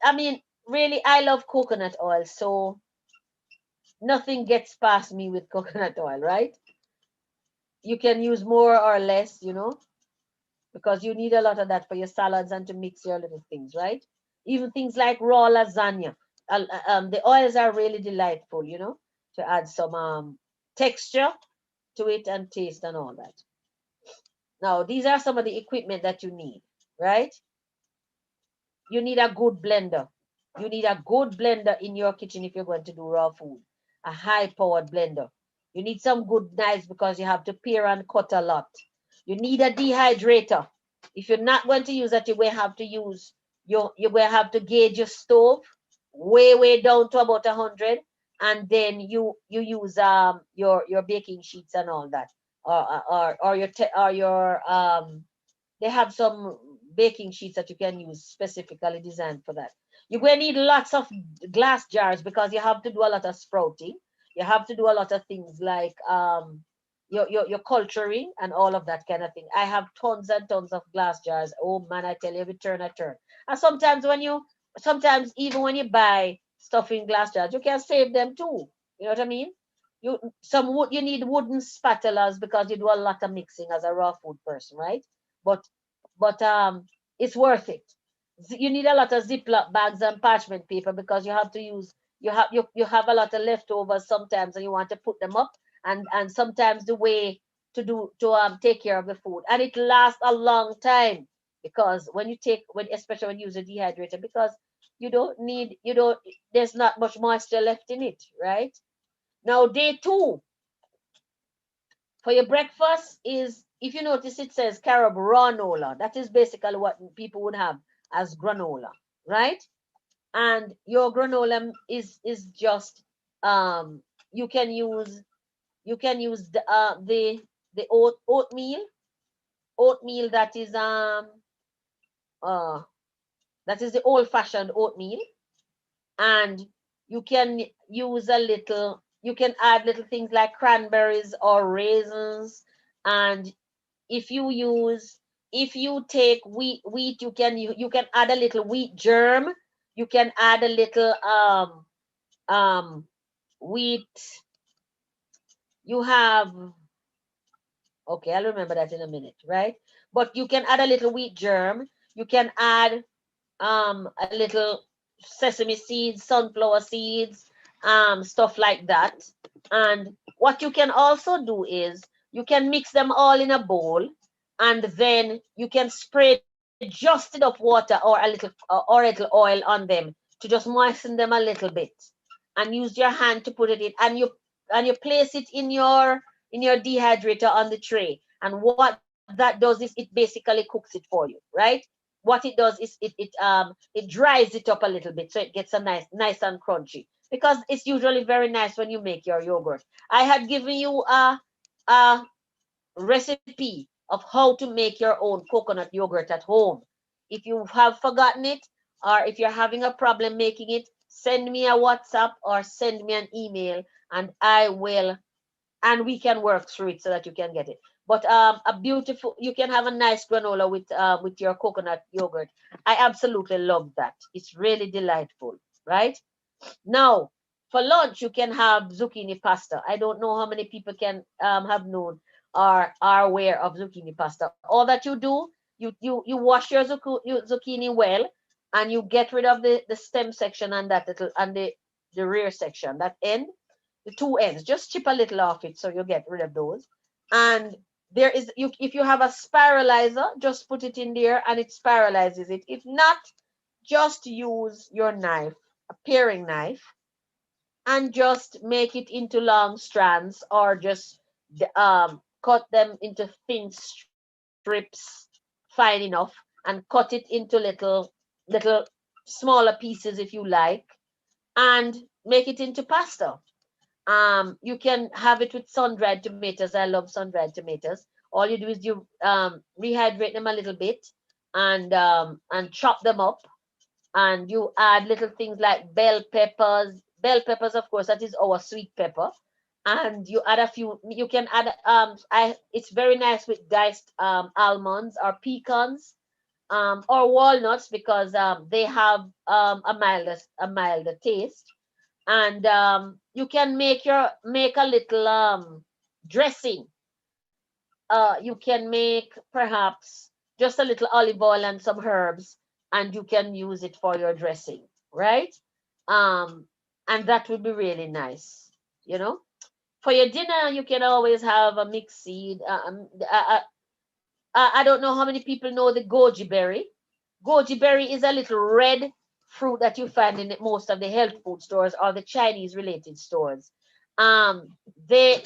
I mean, really, I love coconut oil. So nothing gets past me with coconut oil, right? You can use more or less, because you need a lot of that for your salads and to mix your little things, right? Even things like raw lasagna. The oils are really delightful, to add some texture to it and taste and all that. Now, these are some of the equipment that you need, right? You need a good blender. You need a good blender in your kitchen if you're going to do raw food, a high-powered blender. You need some good knives because you have to pare and cut a lot. You need a dehydrator. If you're not going to use that, you will have to use you will have to gauge your stove way down to about 100, and then you use your baking sheets and all that, or your they have some baking sheets that you can use specifically designed for that. You're going to need lots of glass jars because you have to do a lot of sprouting. You have to do a lot of things like your culturing and all of that kind of thing. I have tons and tons of glass jars. Oh man, I tell you, every turn I turn. And sometimes even when you buy stuff in glass jars, you can save them too. You know what I mean? You need wooden spatulas because you do a lot of mixing as a raw food person, right? But it's worth it. You need a lot of Ziploc bags and parchment paper because you have to use you have a lot of leftovers sometimes and you want to put them up, and sometimes the way to take care of the food, and it lasts a long time because especially when you use a dehydrator, because you don't there's not much moisture left in it, right? Now day two for your breakfast is, if you notice, it says carob granola. That is basically what people would have as granola, right? And your granola is just you can use the oatmeal uh that is the old-fashioned oatmeal, and you can you can add little things like cranberries or raisins, and if you take wheat, you can add a little wheat germ, you can add a little wheat, you have, okay, I'll remember that in a minute, right? But you can add a little wheat germ. You can add a little sesame seeds, sunflower seeds, stuff like that. And what you can also do is you can mix them all in a bowl, and then you can spray just enough water or a little oil on them to just moisten them a little bit, and use your hand to put it in, and you place it in your dehydrator on the tray. And what that does is it basically cooks it for you, right? What it does is it dries it up a little bit, so it gets a nice and crunchy, because it's usually very nice when you make your yogurt. I had given you a recipe of how to make your own coconut yogurt at home. If you have forgotten it, or if you're having a problem making it, send me a WhatsApp or send me an email, and we can work through it so that you can get it. But a beautiful, you can have a nice granola with your coconut yogurt. I absolutely love that. It's really delightful, right? Now, for lunch, you can have zucchini pasta. I don't know how many people can have known or are aware of zucchini pasta. All that you do, you wash your zucchini well, and you get rid of the stem section and that little and the rear section, that end, the two ends. Just chip a little off it so you get rid of those. And there is if you have a spiralizer, just put it in there and it spiralizes it. If not, just use your knife, a paring knife, and just make it into long strands, or just cut them into thin strips, fine enough, and cut it into little smaller pieces if you like, and make it into pasta. You can have it with sun-dried tomatoes. I love sun-dried tomatoes. All you do is you rehydrate them a little bit, and chop them up, and you add little things like bell peppers. Bell peppers, of course, that is our sweet pepper. And you add a few. You can add it's very nice with diced almonds or pecans, or walnuts, because they have a milder taste. And you can make a little dressing. You can make perhaps just a little olive oil and some herbs, and you can use it for your dressing, right? And that would be really nice, you know. For your dinner, you can always have a mixed seed. I don't know how many people know the goji berry. Goji berry is a little red fruit that you find in most of the health food stores or the Chinese related stores. Um, they,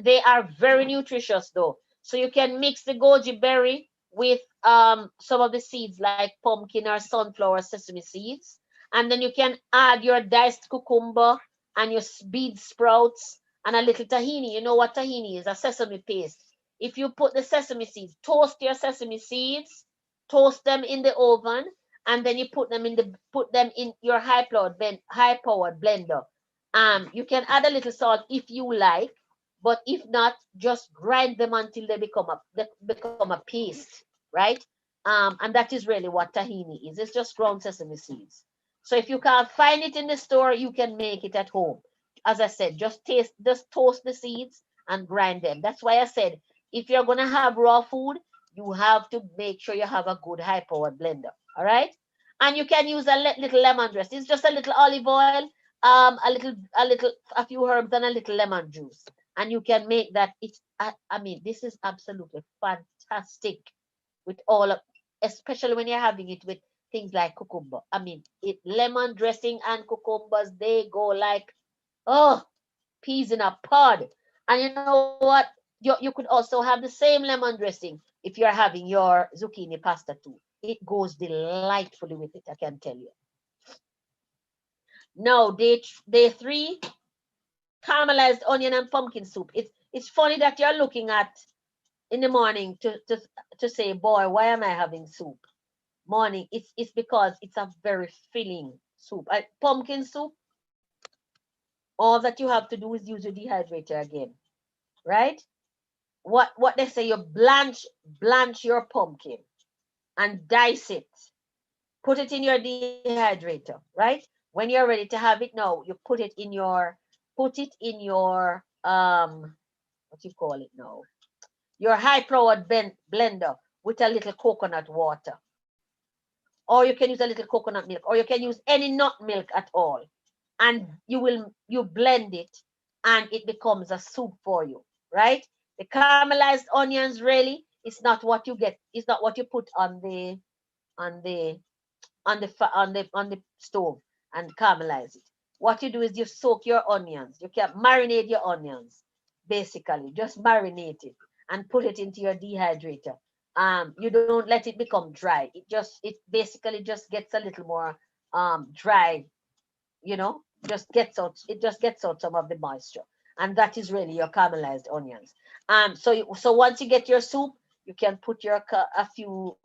they are very nutritious though. So you can mix the goji berry with some of the seeds like pumpkin or sunflower sesame seeds. And then you can add your diced cucumber and your bean sprouts and a little tahini. You know what tahini is? A sesame paste. If you put the sesame seeds, toast your sesame seeds, toast them in the oven, and then you put them in your high powered blender. You can add a little salt if you like, but if not, just grind them until they become a paste, right? And that is really what tahini is. It's just ground sesame seeds. So if you can't find it in the store, you can make it at home. As I said, just toast the seeds and grind them. That's why I said, if you're gonna have raw food, you have to make sure you have a good high-powered blender. All right, and you can use a little lemon dress. It's just a little olive oil, a few herbs, and a little lemon juice, and you can make that. I mean, this is absolutely fantastic with all of, especially when you're having it with things like cucumber. I mean, lemon dressing and cucumbers, they go like, oh, peas in a pod. And you know what? You could also have the same lemon dressing if you're having your zucchini pasta too. It goes delightfully with it, I can tell you. Now, day three, caramelized onion and pumpkin soup. It's funny that you're looking at in the morning to say, boy, why am I having soup? Morning, it's because it's a very filling soup. Pumpkin soup, all that you have to do is use your dehydrator again, right? What they say, you blanch your pumpkin and dice it, put it in your dehydrator, right? When you're ready to have it now, you put it in your what you call it now? Your high-powered blender with a little coconut water. Or you can use a little coconut milk, or you can use any nut milk at all. And you blend it and it becomes a soup for you, right? The caramelized onions really, it's not what you get, it's not what you put on the on the stove and caramelize it. What you do is you soak your onions. You can marinate your onions, basically. Just marinate it and put it into your dehydrator. You don't let it become dry. It basically just gets a little more dry, you know, just gets out some of the moisture. And that is really your caramelized onions. So once you get your soup, you can put a few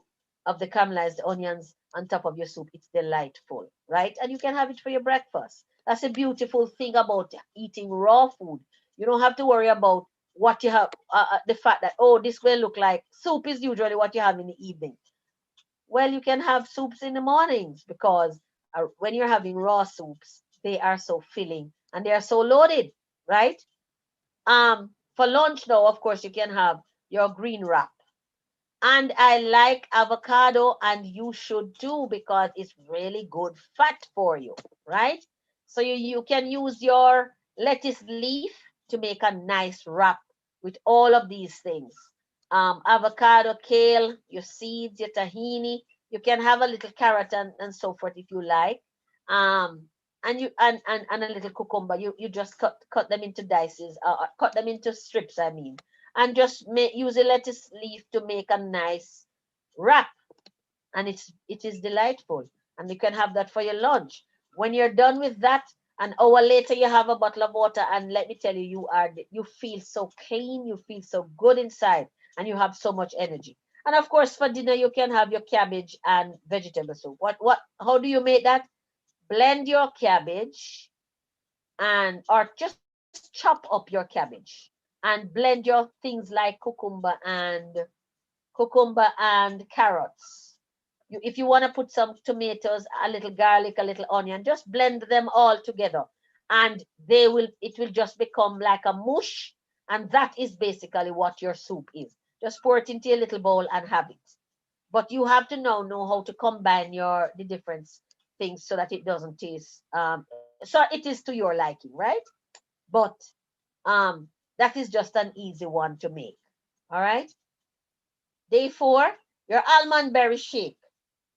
of the caramelized onions on top of your soup. It's delightful, right? And you can have it for your breakfast. That's a beautiful thing about eating raw food. You don't have to worry about what you have, the fact that, oh, this will look like soup is usually what you have in the evening. Well, you can have soups in the mornings because when you're having raw soups, they are so filling and they are so loaded, right? For lunch now, of course, you can have your green wrap. And I like avocado, and you should too, because it's really good fat for you, right? So you can use your lettuce leaf to make a nice wrap with all of these things. Avocado, kale, your seeds, your tahini. You can have a little carrot and so forth if you like. And a little cucumber. You just cut them into dices, cut them into strips, I mean, and just use a lettuce leaf to make a nice wrap, and it is delightful. And you can have that for your lunch. When you're done with that, an hour later you have a bottle of water, and let me tell you, you feel so clean, you feel so good inside, and you have so much energy. And of course, for dinner you can have your cabbage and vegetable soup. How do you make that? Blend your cabbage or just chop up your cabbage and blend your things like cucumber and carrots. If you want to put some tomatoes, a little garlic, a little onion, just blend them all together, and it will just become like a mush, and that is basically what your soup is. Just pour it into a little bowl and have it. But you have to now know how to combine the different things so that it doesn't taste so it is to your liking, right? But that is just an easy one to make. All right. Day 4, your almond berry shake.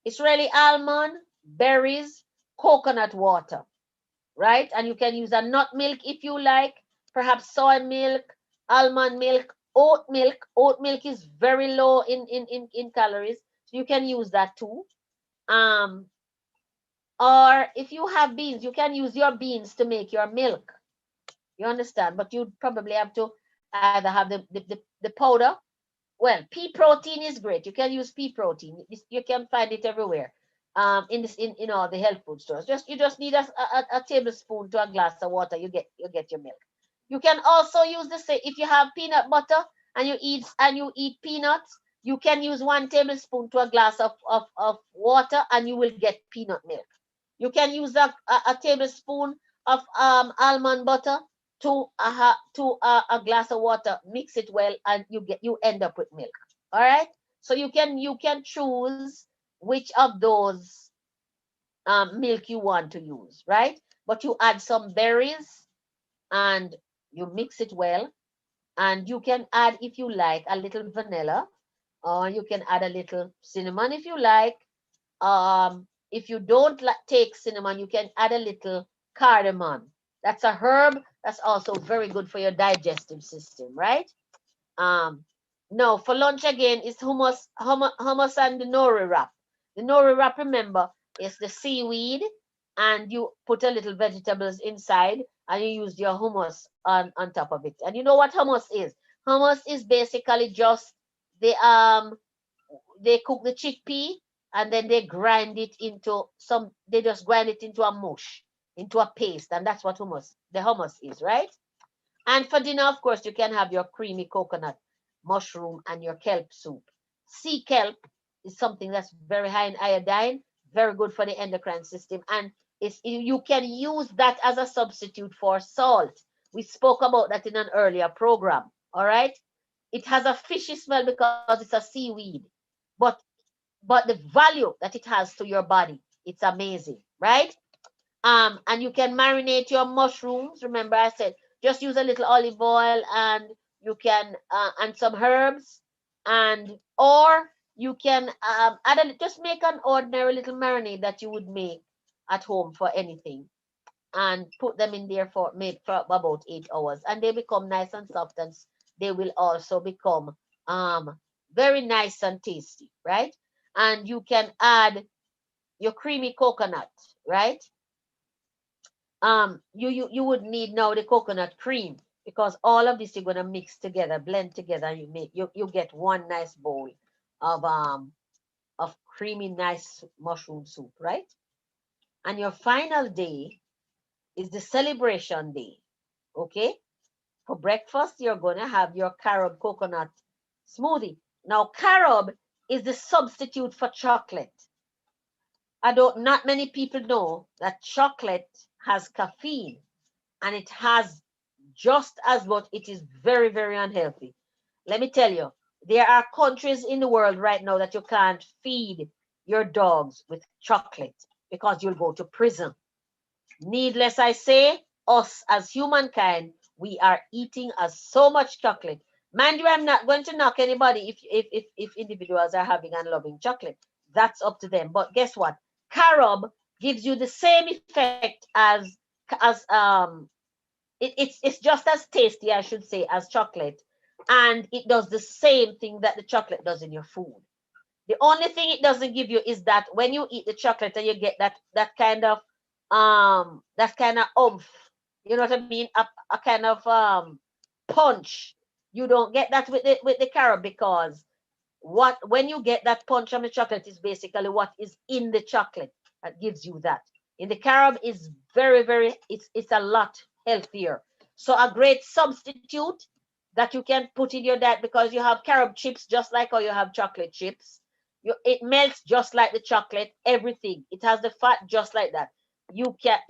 It's really almond, berries, coconut water, right? And you can use a nut milk if you like, perhaps soy milk, almond milk, oat milk. Oat milk is very low in calories, so you can use that too. Or if you have beans, you can use your beans to make your milk. You understand? But you'd probably have to either have the powder. Well, pea protein is great. You can use pea protein. You can find it everywhere. In all the health food stores. You just need a tablespoon to a glass of water. You get your milk. You can also use the same if you have peanut butter and you eat peanuts. You can use 1 tablespoon to a glass of water, and you will get peanut milk. You can use a tablespoon of almond butter to a glass of water. Mix it well, and you end up with milk. All right. So you can choose which of those milk you want to use, right? But you add some berries and you mix it well, and you can add, if you like, a little vanilla, or you can add a little cinnamon if you like. If you don't take cinnamon, you can add a little cardamom. That's a herb that's also very good for your digestive system, right? No, for lunch again is hummus and the nori wrap. The nori wrap, remember, is the seaweed, and you put a little vegetables inside, and you use your hummus on top of it. And you know what hummus is? Hummus is basically just they cook the chickpea, and then they just grind it into a mush, into a paste, and that's what the hummus is, right? And for dinner, of course, you can have your creamy coconut, mushroom, and your kelp soup. Sea kelp is something that's very high in iodine, very good for the endocrine system, and You can use that as a substitute for salt. We spoke about that in an earlier program. All right. It has a fishy smell because it's a seaweed, but the value that it has to your body, it's amazing, right? And you can marinate your mushrooms. Remember, I said just use a little olive oil, and you can and some herbs, and or you can add just make an ordinary little marinade that you would make at home for anything, and put them in there for made for about 8 hours, and they become nice and soft, and they will also become very nice and tasty, right? And you can add your creamy coconut, right? You would need now the coconut cream, because all of this you're going to mix together, blend together, and you get one nice bowl of creamy nice mushroom soup, right? And your final day is the celebration day. Okay, for breakfast you're going to have your carob coconut smoothie. Now carob is the substitute for chocolate. I don't Not many people know that chocolate has caffeine, and it has just as much. It is very, very unhealthy. Let me tell you, there are countries in the world right now that you can't feed your dogs with chocolate because you'll go to prison. Needless I say, us as humankind, we are eating so much chocolate. Mind you, I'm not going to knock anybody if individuals are having and loving chocolate. That's up to them. But guess what? Carob gives you the same effect as it's just as tasty, I should say, as chocolate, and it does the same thing that the chocolate does in your food. The only thing it doesn't give you is that when you eat the chocolate and you get that kind of oomph, you know what I mean, a kind of punch. You don't get that with the carob, because when you get that punch from the chocolate is basically what is in the chocolate that gives you that. In the carob is very, very, it's a lot healthier. So a great substitute that you can put in your diet, because you have carob chips just like how you have chocolate chips. It melts just like the chocolate, everything. It has the fat just like that. You can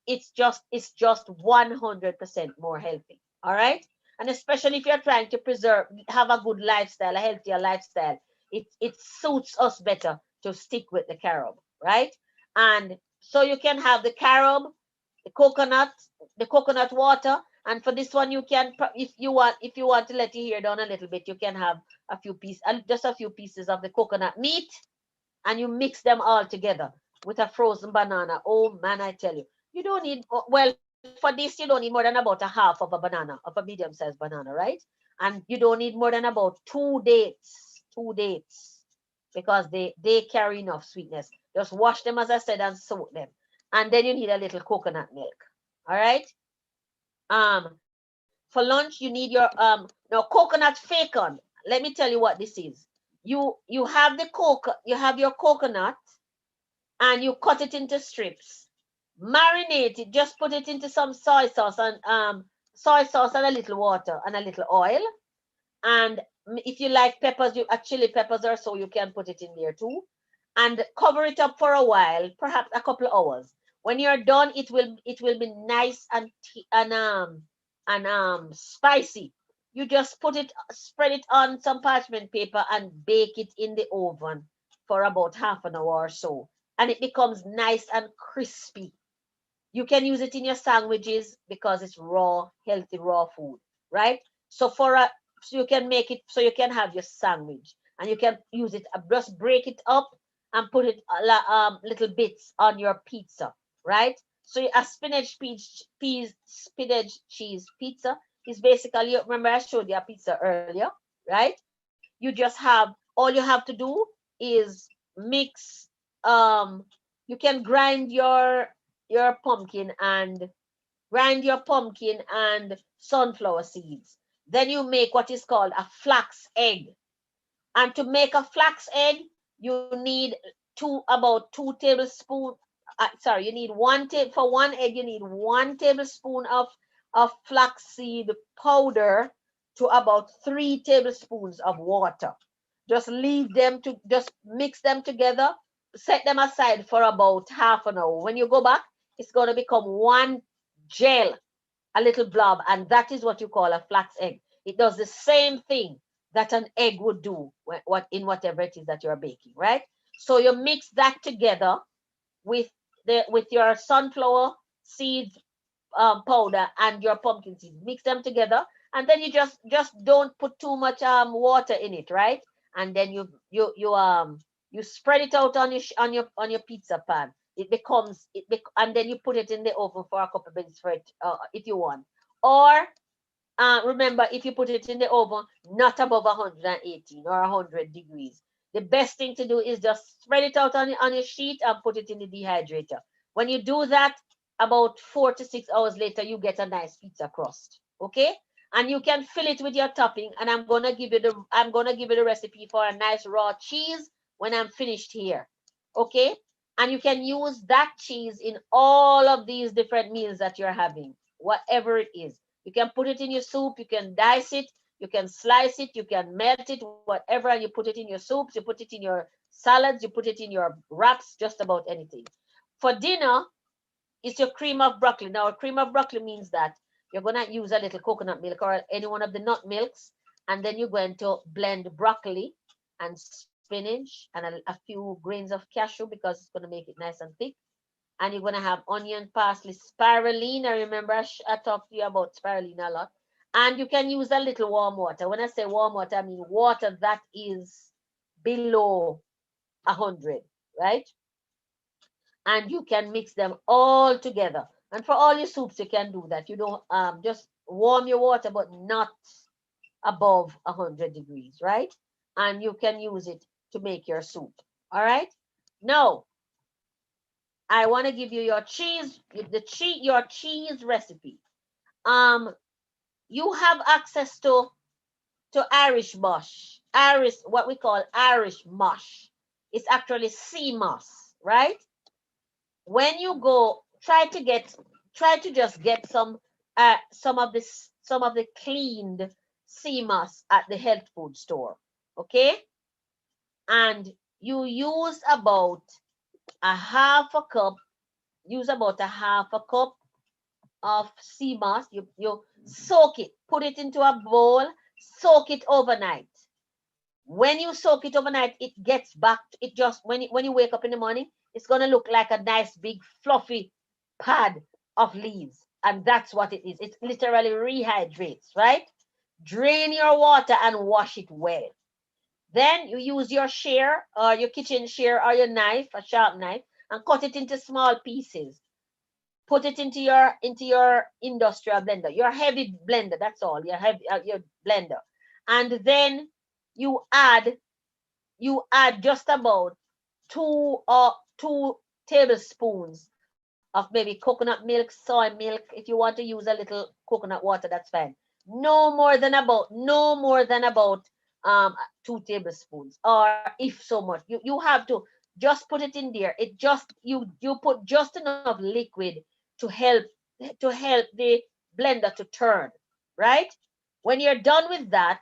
it's just 100% more healthy. All right. And especially if you're trying to have a good lifestyle, a healthier lifestyle, it suits us better to stick with the carob, right? And so you can have the carob, the coconut water, and for this one you can, if you want to let your hair down a little bit, you can have just a few pieces of the coconut meat, and you mix them all together with a frozen banana. Oh man, I tell you, you don't need, well, for this you don't need more than about a half of a banana, of a medium-sized banana, right? And you don't need more than about 2 dates, because they carry enough sweetness. Just wash them, as I said, and soak them. And then you need a little coconut milk. All right. For lunch you need your now coconut facon. Let me tell you what this is. You have your coconut, and you cut it into strips. Marinate it. Just put it into some soy sauce and a little water and a little oil. And if you like peppers, chili peppers or so, you can put it in there too. And cover it up for a while, perhaps a couple of hours. When you're done, it will be nice and spicy. You just spread it on some parchment paper and bake it in the oven for about half an hour or so, and it becomes nice and crispy. You can use it in your sandwiches because it's raw, healthy raw food, right? So you can make it so you can have your sandwich, and you can use it. Just break it up and put it little bits on your pizza, right? So a spinach cheese pizza is basically, remember I showed you a pizza earlier, right? All you have to do is mix. You can grind your pumpkin and sunflower seeds. Then you make what is called a flax egg. And to make a flax egg, you need about 2 tablespoons. Sorry, you need for one egg, you need 1 tablespoon of flaxseed powder to about 3 tablespoons of water. Just mix them together, set them aside for about half an hour. When you go back, it's going to become one gel, a little blob, and that is what you call a flax egg. It does the same thing that an egg would do in whatever it is that you're baking, right? So you mix that together with your sunflower seeds powder and your pumpkin seeds. Mix them together, and then you just don't put too much water in it, right? And then you spread it out on your pizza pan. And then you put it in the oven for a couple of minutes for it, if you want. Or remember, if you put it in the oven, not above 118 or 100 degrees. The best thing to do is just spread it out on your sheet and put it in the dehydrator. When you do that, about 4 to 6 hours later, you get a nice pizza crust. Okay? And you can fill it with your topping. And I'm gonna give you the recipe for a nice raw cheese when I'm finished here. Okay? And you can use that cheese in all of these different meals that you're having, whatever it is. You can put it in your soup, you can dice it, you can slice it, you can melt it, whatever, and you put it in your soups, you put it in your salads, you put it in your wraps, just about anything. For dinner, it's your cream of broccoli. Now, a cream of broccoli means that you're going to use a little coconut milk or any one of the nut milks, and then you're going to blend broccoli and spinach and a few grains of cashew because it's going to make it nice and thick. And you're going to have onion, parsley, spirulina. Remember, I talked to you about spirulina a lot. And you can use a little warm water. When I say warm water, I mean water that is below 100, right? And you can mix them all together. And for all your soups, you can do that. You don't just warm your water, but not above 100 degrees, right? And you can use it to make your soup. All right. Now, I want to give you your cheese, your cheese recipe. You have access to Irish mush, what we call Irish mush. It's actually sea moss, right? When you go, try to just get some of the cleaned sea moss at the health food store, okay? And you use about a half a cup of sea moss. You soak it, put it into a bowl, soak it overnight. When you soak it overnight, it gets back. It just when you wake up in the morning, it's gonna look like a nice big fluffy pad of leaves, and that's what it is. It literally rehydrates, right? Drain your water and wash it well. Then you use your shear or your kitchen shear or your knife, a sharp knife, and cut it into small pieces. Put it into your industrial blender, your heavy blender. That's all. Your blender, and then you add just about two tablespoons of maybe coconut milk, soy milk. If you want to use a little coconut water, that's fine. No more than about 2 tablespoons, or if so much. You have to just put it in there. It just you put just enough liquid to help the blender to turn, right? When you're done with that,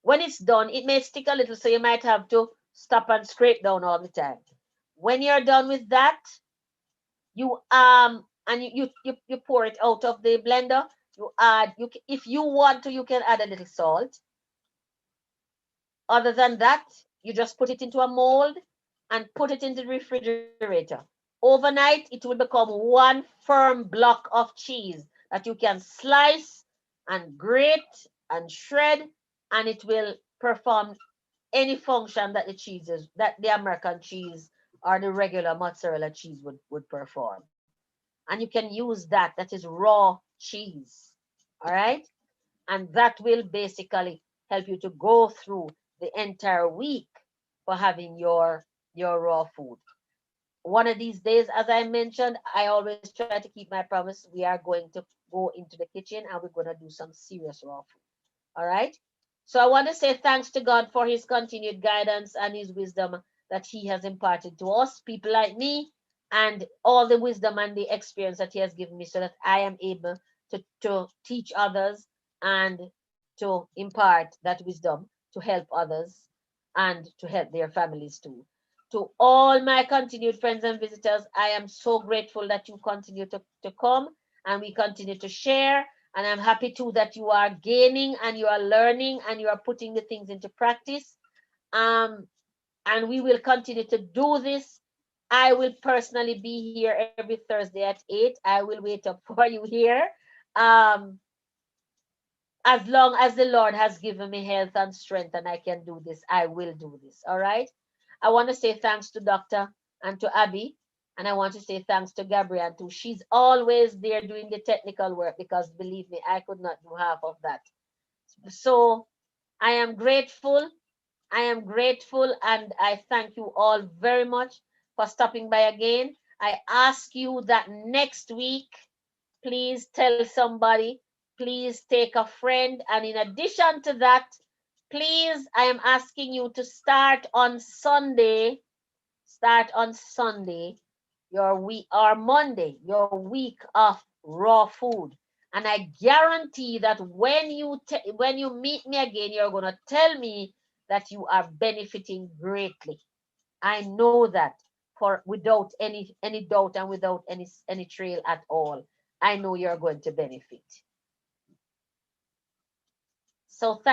when it's done, it may stick a little, so you might have to stop and scrape down all the time. When you're done with that, you pour it out of the blender. If you want to, you can add a little salt. Other than that, you just put it into a mold and put it in the refrigerator. Overnight, it will become one firm block of cheese that you can slice and grate and shred, and it will perform any function that the American cheese or the regular mozzarella cheese would perform. And you can use that is raw cheese. All right. And that will basically help you to go through the entire week for having your raw food. One of these days, as I mentioned, I always try to keep my promise. We are going to go into the kitchen and we're going to do some serious raw food. All right. So I want to say thanks to God for his continued guidance and his wisdom that he has imparted to us, people like me, and all the wisdom and the experience that he has given me so that I am able to teach others and to impart that wisdom to help others and to help their families too. To all my continued friends and visitors, I am so grateful that you continue to come and we continue to share. And I'm happy too that you are gaining and you are learning and you are putting the things into practice. And we will continue to do this. I will personally be here every Thursday at 8. I will wait up for you here. As long as the Lord has given me health and strength and I can do this, I will do this. All right. I want to say thanks to Dr. and to Abby. And I want to say thanks to Gabrielle too. She's always there doing the technical work because believe me, I could not do half of that. So I am grateful. I am grateful and I thank you all very much for stopping by again. I ask you that next week, please tell somebody, please take a friend. And in addition to that, please, I am asking you to start on Sunday, your week or Monday, your week of raw food. And I guarantee that when you meet me again, you're going to tell me that you are benefiting greatly. I know that for without any doubt and without any trail at all. I know you're going to benefit. So thank